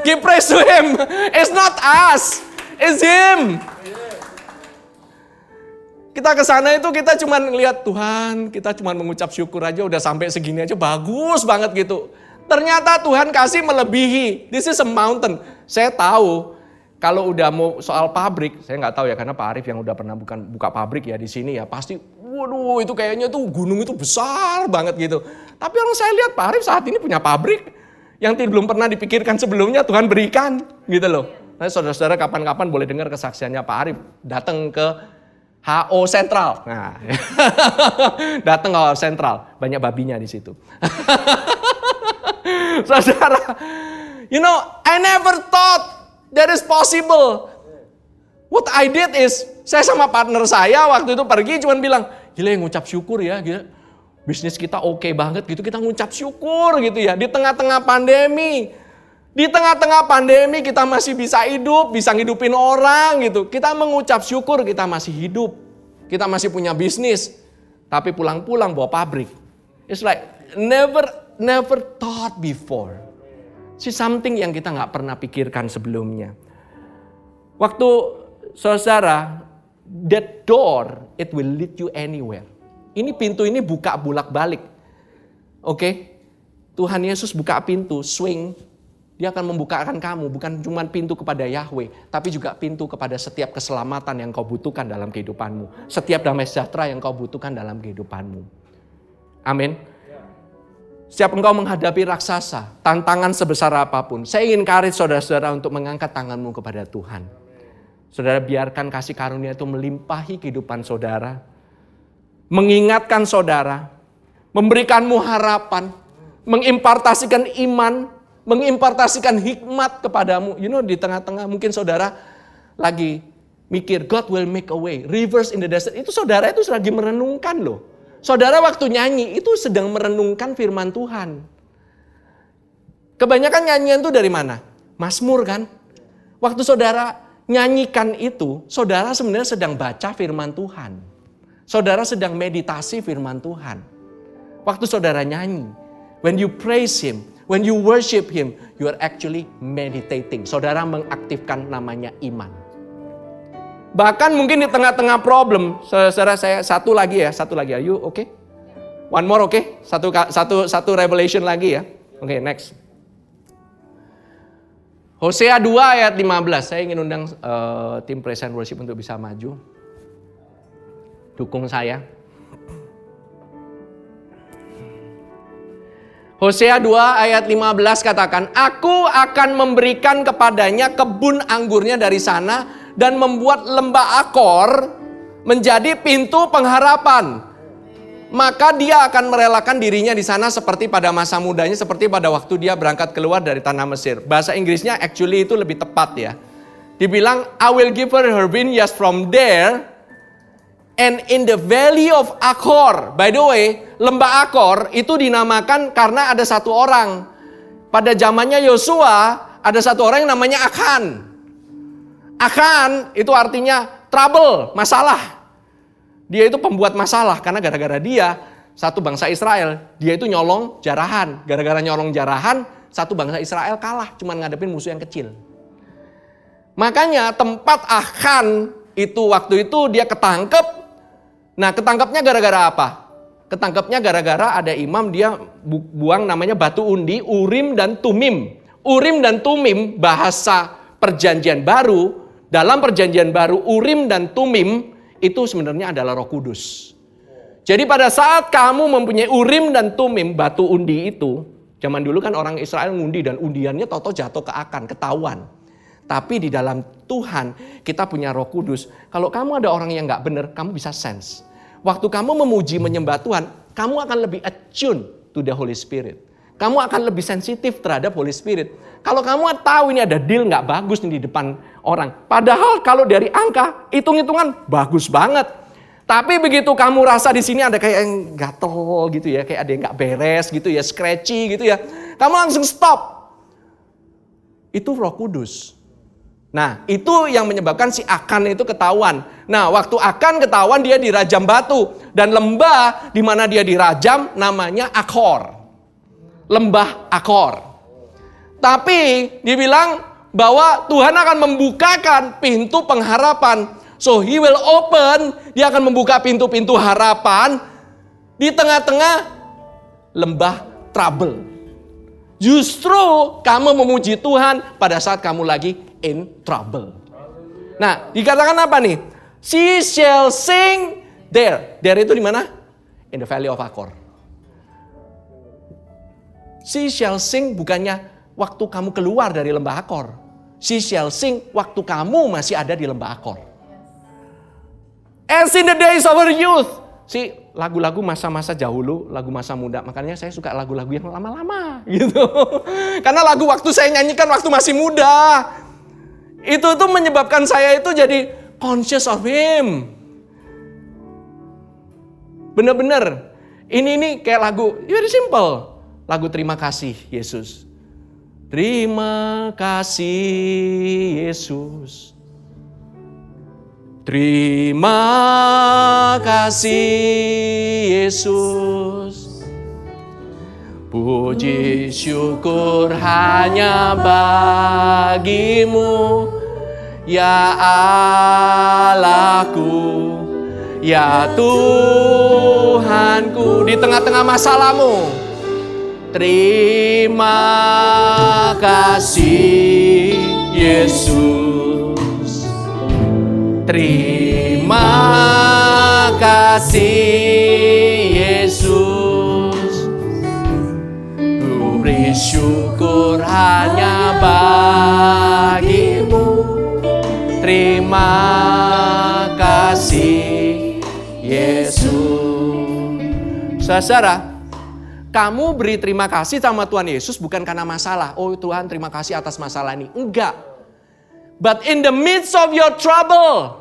Give praise to him. It's not us, it's him. Kita ke sana itu kita cuma lihat Tuhan, kita cuma mengucap syukur aja udah sampai segini aja bagus banget gitu. Ternyata Tuhan kasih melebihi. This is a mountain. Saya tahu kalau udah mau soal pabrik, saya nggak tahu ya karena Pak Arif yang udah pernah buka pabrik ya di sini ya pasti, waduh itu kayaknya tuh gunung itu besar banget gitu. Tapi orang saya lihat Pak Arif saat ini punya pabrik. Yang belum pernah dipikirkan sebelumnya Tuhan berikan gitu loh. Nah saudara-saudara kapan-kapan boleh dengar kesaksiannya Pak Arif. Datang ke HO Sentral. Nah, datang ke HO Sentral, banyak babinya di situ. Saudara, I never thought that is possible. What I did is, saya sama partner saya waktu itu pergi cuman bilang, gila ngucap syukur ya, gila. Bisnis kita oke banget gitu, kita ngucap syukur gitu ya. Di tengah-tengah pandemi. Di tengah-tengah pandemi kita masih bisa hidup, bisa ngidupin orang gitu. Kita mengucap syukur kita masih hidup. Kita masih punya bisnis. Tapi pulang-pulang bawa pabrik. It's like never thought before. See something yang kita gak pernah pikirkan sebelumnya. Waktu saudara, that door, it will lead you anywhere. Ini pintu ini buka bolak-balik. Oke? Tuhan Yesus buka pintu, swing. Dia akan membukakan kamu, bukan cuma pintu kepada Yahweh, tapi juga pintu kepada setiap keselamatan yang kau butuhkan dalam kehidupanmu. Setiap damai sejahtera yang kau butuhkan dalam kehidupanmu. Amin. Setiap engkau menghadapi raksasa, tantangan sebesar apapun, saya ingin encourage saudara-saudara untuk mengangkat tanganmu kepada Tuhan. Saudara, biarkan kasih karunia itu melimpahi kehidupan saudara. Mengingatkan saudara. Memberikanmu harapan. Mengimpartasikan iman. Mengimpartasikan hikmat kepadamu. Di tengah-tengah mungkin saudara lagi mikir, God will make a way. Rivers in the desert. Itu saudara itu lagi merenungkan loh. Saudara waktu nyanyi itu sedang merenungkan firman Tuhan. Kebanyakan nyanyian itu dari mana? Mazmur kan? Waktu saudara nyanyikan itu, saudara sebenarnya sedang baca firman Tuhan. Saudara sedang meditasi firman Tuhan. Waktu saudara nyanyi, when you praise Him, when you worship Him, you are actually meditating. Saudara mengaktifkan namanya iman. Bahkan mungkin di tengah-tengah problem, saudara saya satu lagi. Are you okay? One more okay? Satu revelation lagi ya. Oke, next. Hosea 2 ayat 15. Saya ingin undang tim praise and worship untuk bisa maju. Dukung saya. Hosea 2 ayat 15 katakan, Aku akan memberikan kepadanya kebun anggurnya dari sana dan membuat lembah Akor menjadi pintu pengharapan. Maka dia akan merelakan dirinya di sana seperti pada masa mudanya, seperti pada waktu dia berangkat keluar dari tanah Mesir. Bahasa Inggrisnya actually itu lebih tepat ya. Dibilang, I will give her vineyards from there and in the valley of Akor. By the way, lembah Akor itu dinamakan karena ada satu orang. Pada zamannya Yosua, ada satu orang yang namanya Achan. Achan itu artinya trouble, masalah. Dia itu pembuat masalah karena gara-gara dia satu bangsa Israel, dia itu nyolong jarahan. Gara-gara nyolong jarahan, satu bangsa Israel kalah, cuma ngadepin musuh yang kecil. Makanya tempat Achan itu waktu itu dia ketangkep. Nah, ketangkepnya gara-gara apa? Ketangkepnya gara-gara ada imam dia buang namanya batu undi, Urim dan Tumim. Urim dan Tumim bahasa perjanjian baru, dalam perjanjian baru Urim dan Tumim itu sebenarnya adalah Roh Kudus. Jadi pada saat kamu mempunyai Urim dan Tumim, batu undi itu, zaman dulu kan orang Israel ngundi dan undiannya toto jatuh ke Akan, ketahuan. Tapi di dalam Tuhan kita punya Roh Kudus. Kalau kamu ada orang yang gak benar, kamu bisa sense. Waktu kamu memuji menyembah Tuhan, kamu akan lebih attune to the Holy Spirit. Kamu akan lebih sensitif terhadap Holy Spirit. Kalau kamu tahu ini ada deal gak bagus nih di depan orang. Padahal kalau dari angka, hitung-hitungan bagus banget. Tapi begitu kamu rasa di sini ada kayak yang gatel gitu ya. Kayak ada yang gak beres gitu ya, scratchy gitu ya. Kamu langsung stop. Itu Roh Kudus. Nah, itu yang menyebabkan si Akan itu ketahuan. Nah, waktu Akan ketahuan dia dirajam batu. Dan lembah di mana dia dirajam namanya Akor. Lembah Akor. Tapi dibilang bahwa Tuhan akan membukakan pintu pengharapan. So He will open, dia akan membuka pintu-pintu harapan di tengah-tengah lembah trouble. Justru kamu memuji Tuhan pada saat kamu lagi in trouble. Nah, dikatakan apa nih? She shall sing there. There itu di mana? In the valley of Akor. She shall sing bukannya waktu kamu keluar dari lembah Akor. She shall sing waktu kamu masih ada di lembah Akor. As in the days of our youth. Lagu-lagu masa-masa dahulu, lagu masa muda. Makanya saya suka lagu-lagu yang lama-lama gitu. Karena lagu waktu saya nyanyikan waktu masih muda. Itu tuh menyebabkan saya itu jadi conscious of Him. Bener-bener. Ini kayak lagu, very simple. Lagu terima kasih Yesus. Terima kasih Yesus. Terima kasih Yesus. Puji syukur hanya bagimu, ya Allahku, ya Tuhanku. Di tengah-tengah masalahmu, terima kasih Yesus. Terima kasih Yesus. Beri syukur hanya bagimu. Terima kasih Yesus. Saudara, kamu beri terima kasih sama Tuhan Yesus bukan karena masalah. Oh Tuhan, terima kasih atas masalah ini. Enggak. But in the midst of your trouble,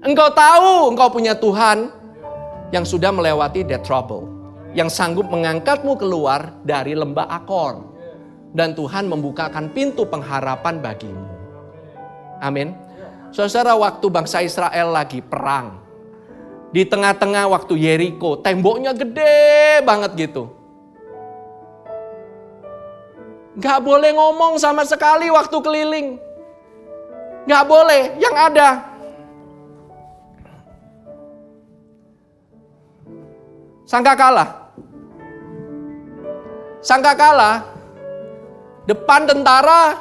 engkau tahu engkau punya Tuhan yang sudah melewati that trouble. Yang sanggup mengangkatmu keluar dari lembah Akor. Dan Tuhan membukakan pintu pengharapan bagimu. Amin. Saudara, waktu bangsa Israel lagi perang. Di tengah-tengah waktu Yeriko, temboknya gede banget gitu. Gak boleh ngomong sama sekali waktu keliling. Gak boleh, yang ada sangkakala. Sangkakala, depan tentara,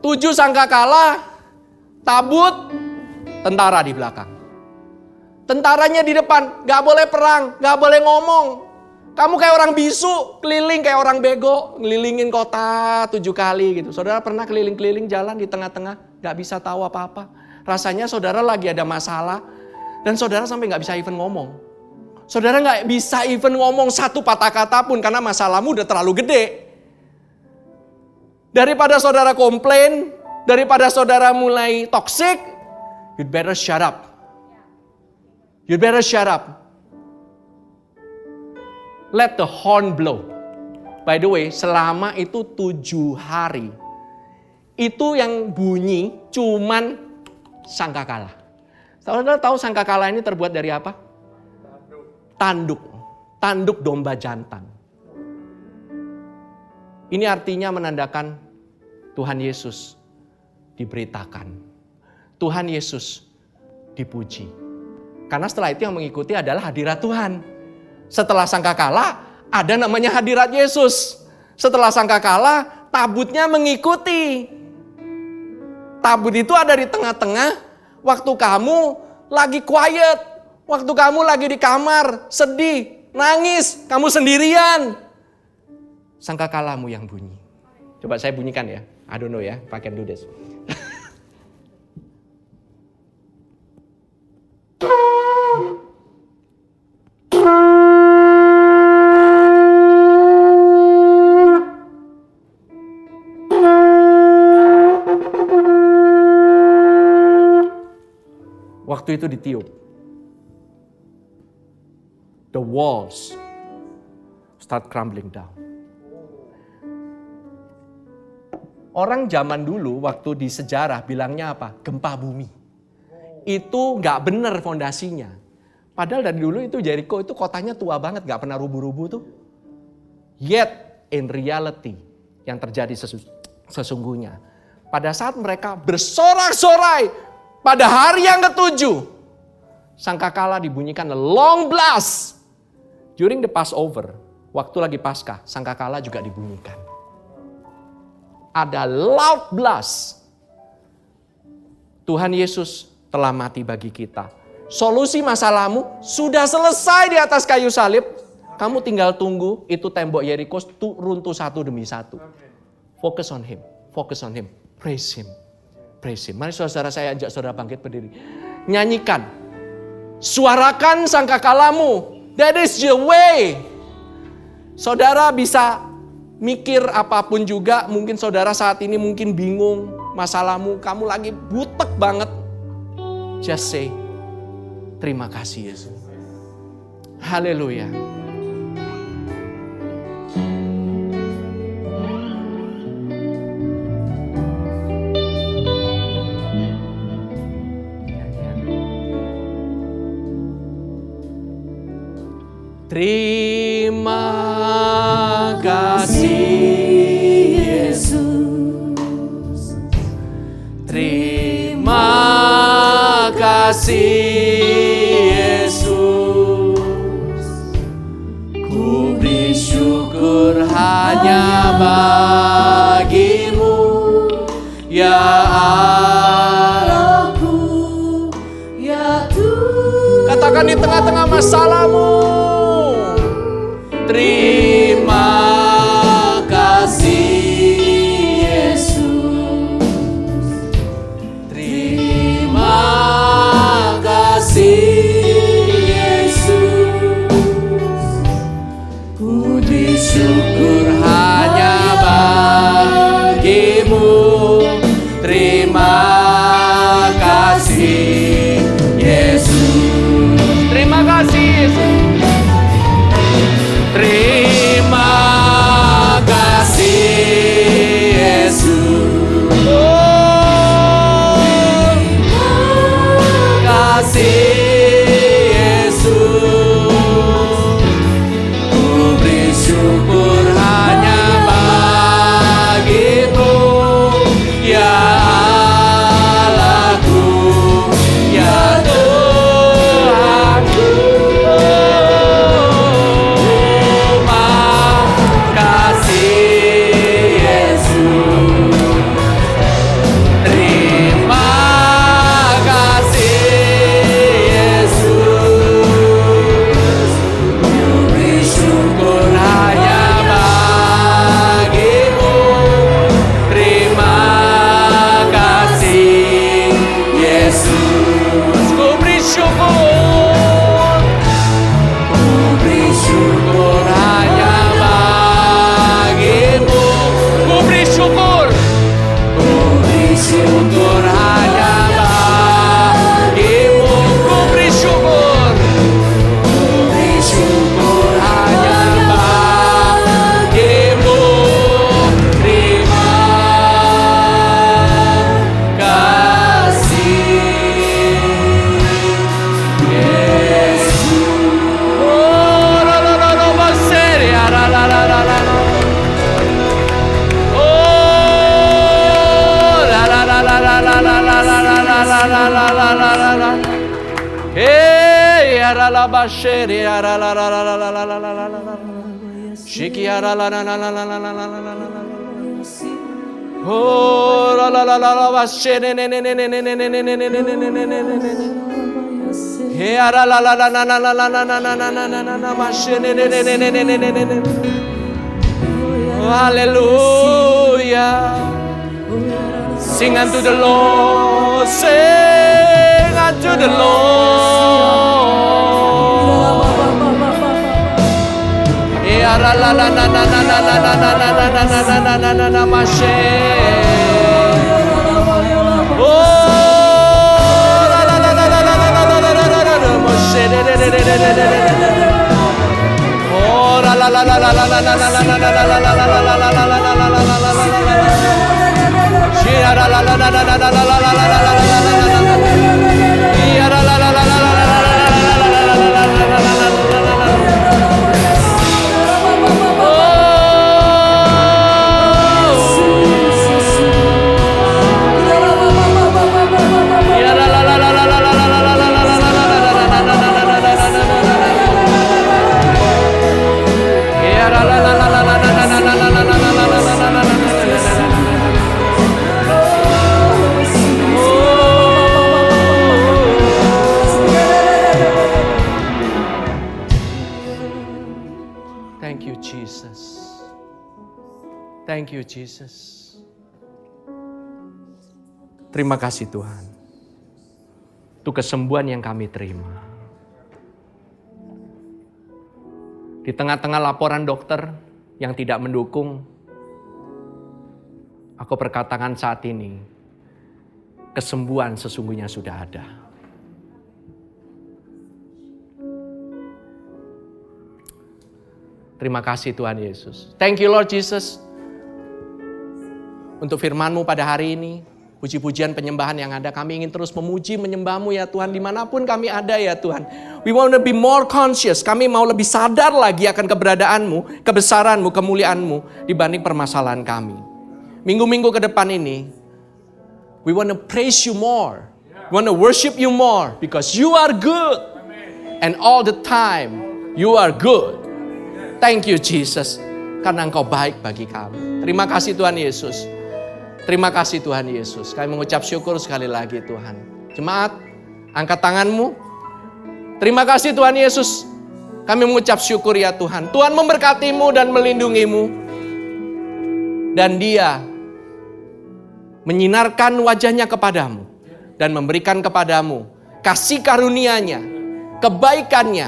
7 sangkakala, tabut, tentara di belakang. Tentaranya di depan, gak boleh perang, gak boleh ngomong. Kamu kayak orang bisu, keliling kayak orang bego, ngelilingin kota 7 kali gitu. Saudara pernah keliling-keliling jalan di tengah-tengah, gak bisa tahu apa-apa. Rasanya saudara lagi ada masalah, dan saudara sampai gak bisa even ngomong. Saudara gak bisa even ngomong satu patah kata pun, karena masalahmu udah terlalu gede. Daripada saudara komplain, daripada saudara mulai toxic, you'd better shut up. You'd better shut up. Let the horn blow. By the way, selama itu 7 hari. Itu yang bunyi cuman sangkakala. Saudara tahu sangkakala ini terbuat dari apa? Tanduk. Tanduk domba jantan. Ini artinya menandakan Tuhan Yesus diberitakan. Tuhan Yesus dipuji. Karena setelah itu yang mengikuti adalah hadirat Tuhan. Setelah sangkakala, ada namanya hadirat Yesus. Setelah sangkakala, tabutnya mengikuti. Tabut itu ada di tengah-tengah, waktu kamu lagi quiet, waktu kamu lagi di kamar, sedih, nangis, kamu sendirian. Sangkakalamu yang bunyi. Coba saya bunyikan ya. I don't know ya, if I can do this. Waktu itu ditiup. The walls start crumbling down. Orang zaman dulu waktu di sejarah bilangnya apa? Gempa bumi. Itu gak benar fondasinya. Padahal dari dulu itu Jericho itu kotanya tua banget, gak pernah rubuh-rubuh tuh. Yet in reality yang terjadi sesungguhnya. Pada saat mereka bersorak-sorai pada hari yang ke-7, sangkakala dibunyikan a long blast. During the Passover, waktu lagi Paskah, sangkakala juga dibunyikan. Ada loud blast. Tuhan Yesus telah mati bagi kita. Solusi masalahmu sudah selesai di atas kayu salib. Kamu tinggal tunggu itu tembok Yeriko runtuh satu demi satu. Focus on Him. Focus on Him. Praise Him. Praise Him. Mari saudara, saya ajak saudara bangkit berdiri. Nyanyikan. Suarakan sangkakalamu. That is the way. Saudara bisa mikir apapun juga. Mungkin saudara saat ini mungkin bingung masalahmu. Kamu lagi butek banget. Just say, terima kasih Yesus. Haleluya. Terima kasih Yesus. Terima kasih Yesus. Ku beri syukur hanya bagimu, ya Allahku, ya Tuhan. Katakan di tengah-tengah masalahmu. Terima kasih Yesus. Terima kasih Yesus. Puji syukur hanya bagimu. Terima kasih Yesus. Terima kasih Yesus. Terima kasih Yesus. Oh, kasih Yesus. Ku beri syukur hanya bagimu, ya Allahku, ya Tuhanku. Hallelujah. Sing unto the Lord, sing unto the Lord. Thank you, Jesus. Thank you, Jesus. Terima kasih Tuhan. Itu kesembuhan yang kami terima. Di tengah-tengah laporan dokter yang tidak mendukung, aku berkatakan saat ini, kesembuhan sesungguhnya sudah ada. Terima kasih Tuhan Yesus. Thank you Lord Jesus. Untuk firman-Mu pada hari ini, puji-pujian penyembahan yang ada, kami ingin terus memuji menyembah-Mu ya Tuhan, dimanapun kami ada ya Tuhan. We want to be more conscious, kami mau lebih sadar lagi akan keberadaan-Mu, kebesaran-Mu, kemuliaan-Mu dibanding permasalahan kami. Minggu-minggu ke depan ini, we want to praise You more, we want to worship You more, because You are good, and all the time You are good. Thank you Jesus, karena Engkau baik bagi kami. Terima kasih Tuhan Yesus. Terima kasih Tuhan Yesus. Kami mengucap syukur sekali lagi Tuhan. Jemaat, angkat tanganmu. Terima kasih Tuhan Yesus. Kami mengucap syukur ya Tuhan. Tuhan memberkatimu dan melindungimu. Dan Dia menyinarkan wajahnya kepadamu. Dan memberikan kepadamu kasih karunia-Nya, kebaikannya,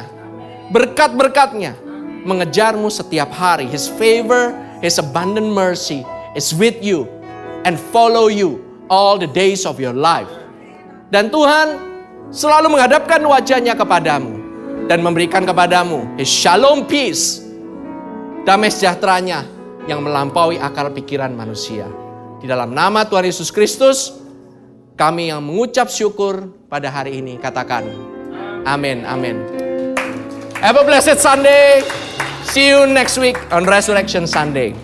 berkat-berkatnya. Mengejarmu setiap hari. His favor, His abundant mercy is with you and follow you all the days of your life. Dan Tuhan selalu menghadapkan wajahnya kepadamu dan memberikan kepadamu His shalom peace, damai sejahteranya yang melampaui akal pikiran manusia. Di dalam nama Tuhan Yesus Kristus, kami yang mengucap syukur pada hari ini katakan amin, amin. Have a blessed Sunday. See you next week on Resurrection Sunday.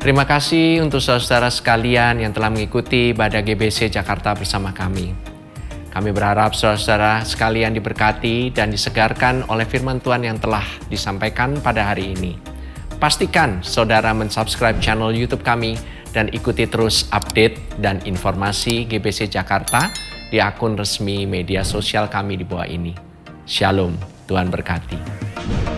Terima kasih untuk saudara sekalian yang telah mengikuti ibadah GBC Jakarta bersama kami. Kami berharap saudara sekalian diberkati dan disegarkan oleh firman Tuhan yang telah disampaikan pada hari ini. Pastikan saudara mensubscribe channel YouTube kami dan ikuti terus update dan informasi GBC Jakarta di akun resmi media sosial kami di bawah ini. Shalom, Tuhan berkati.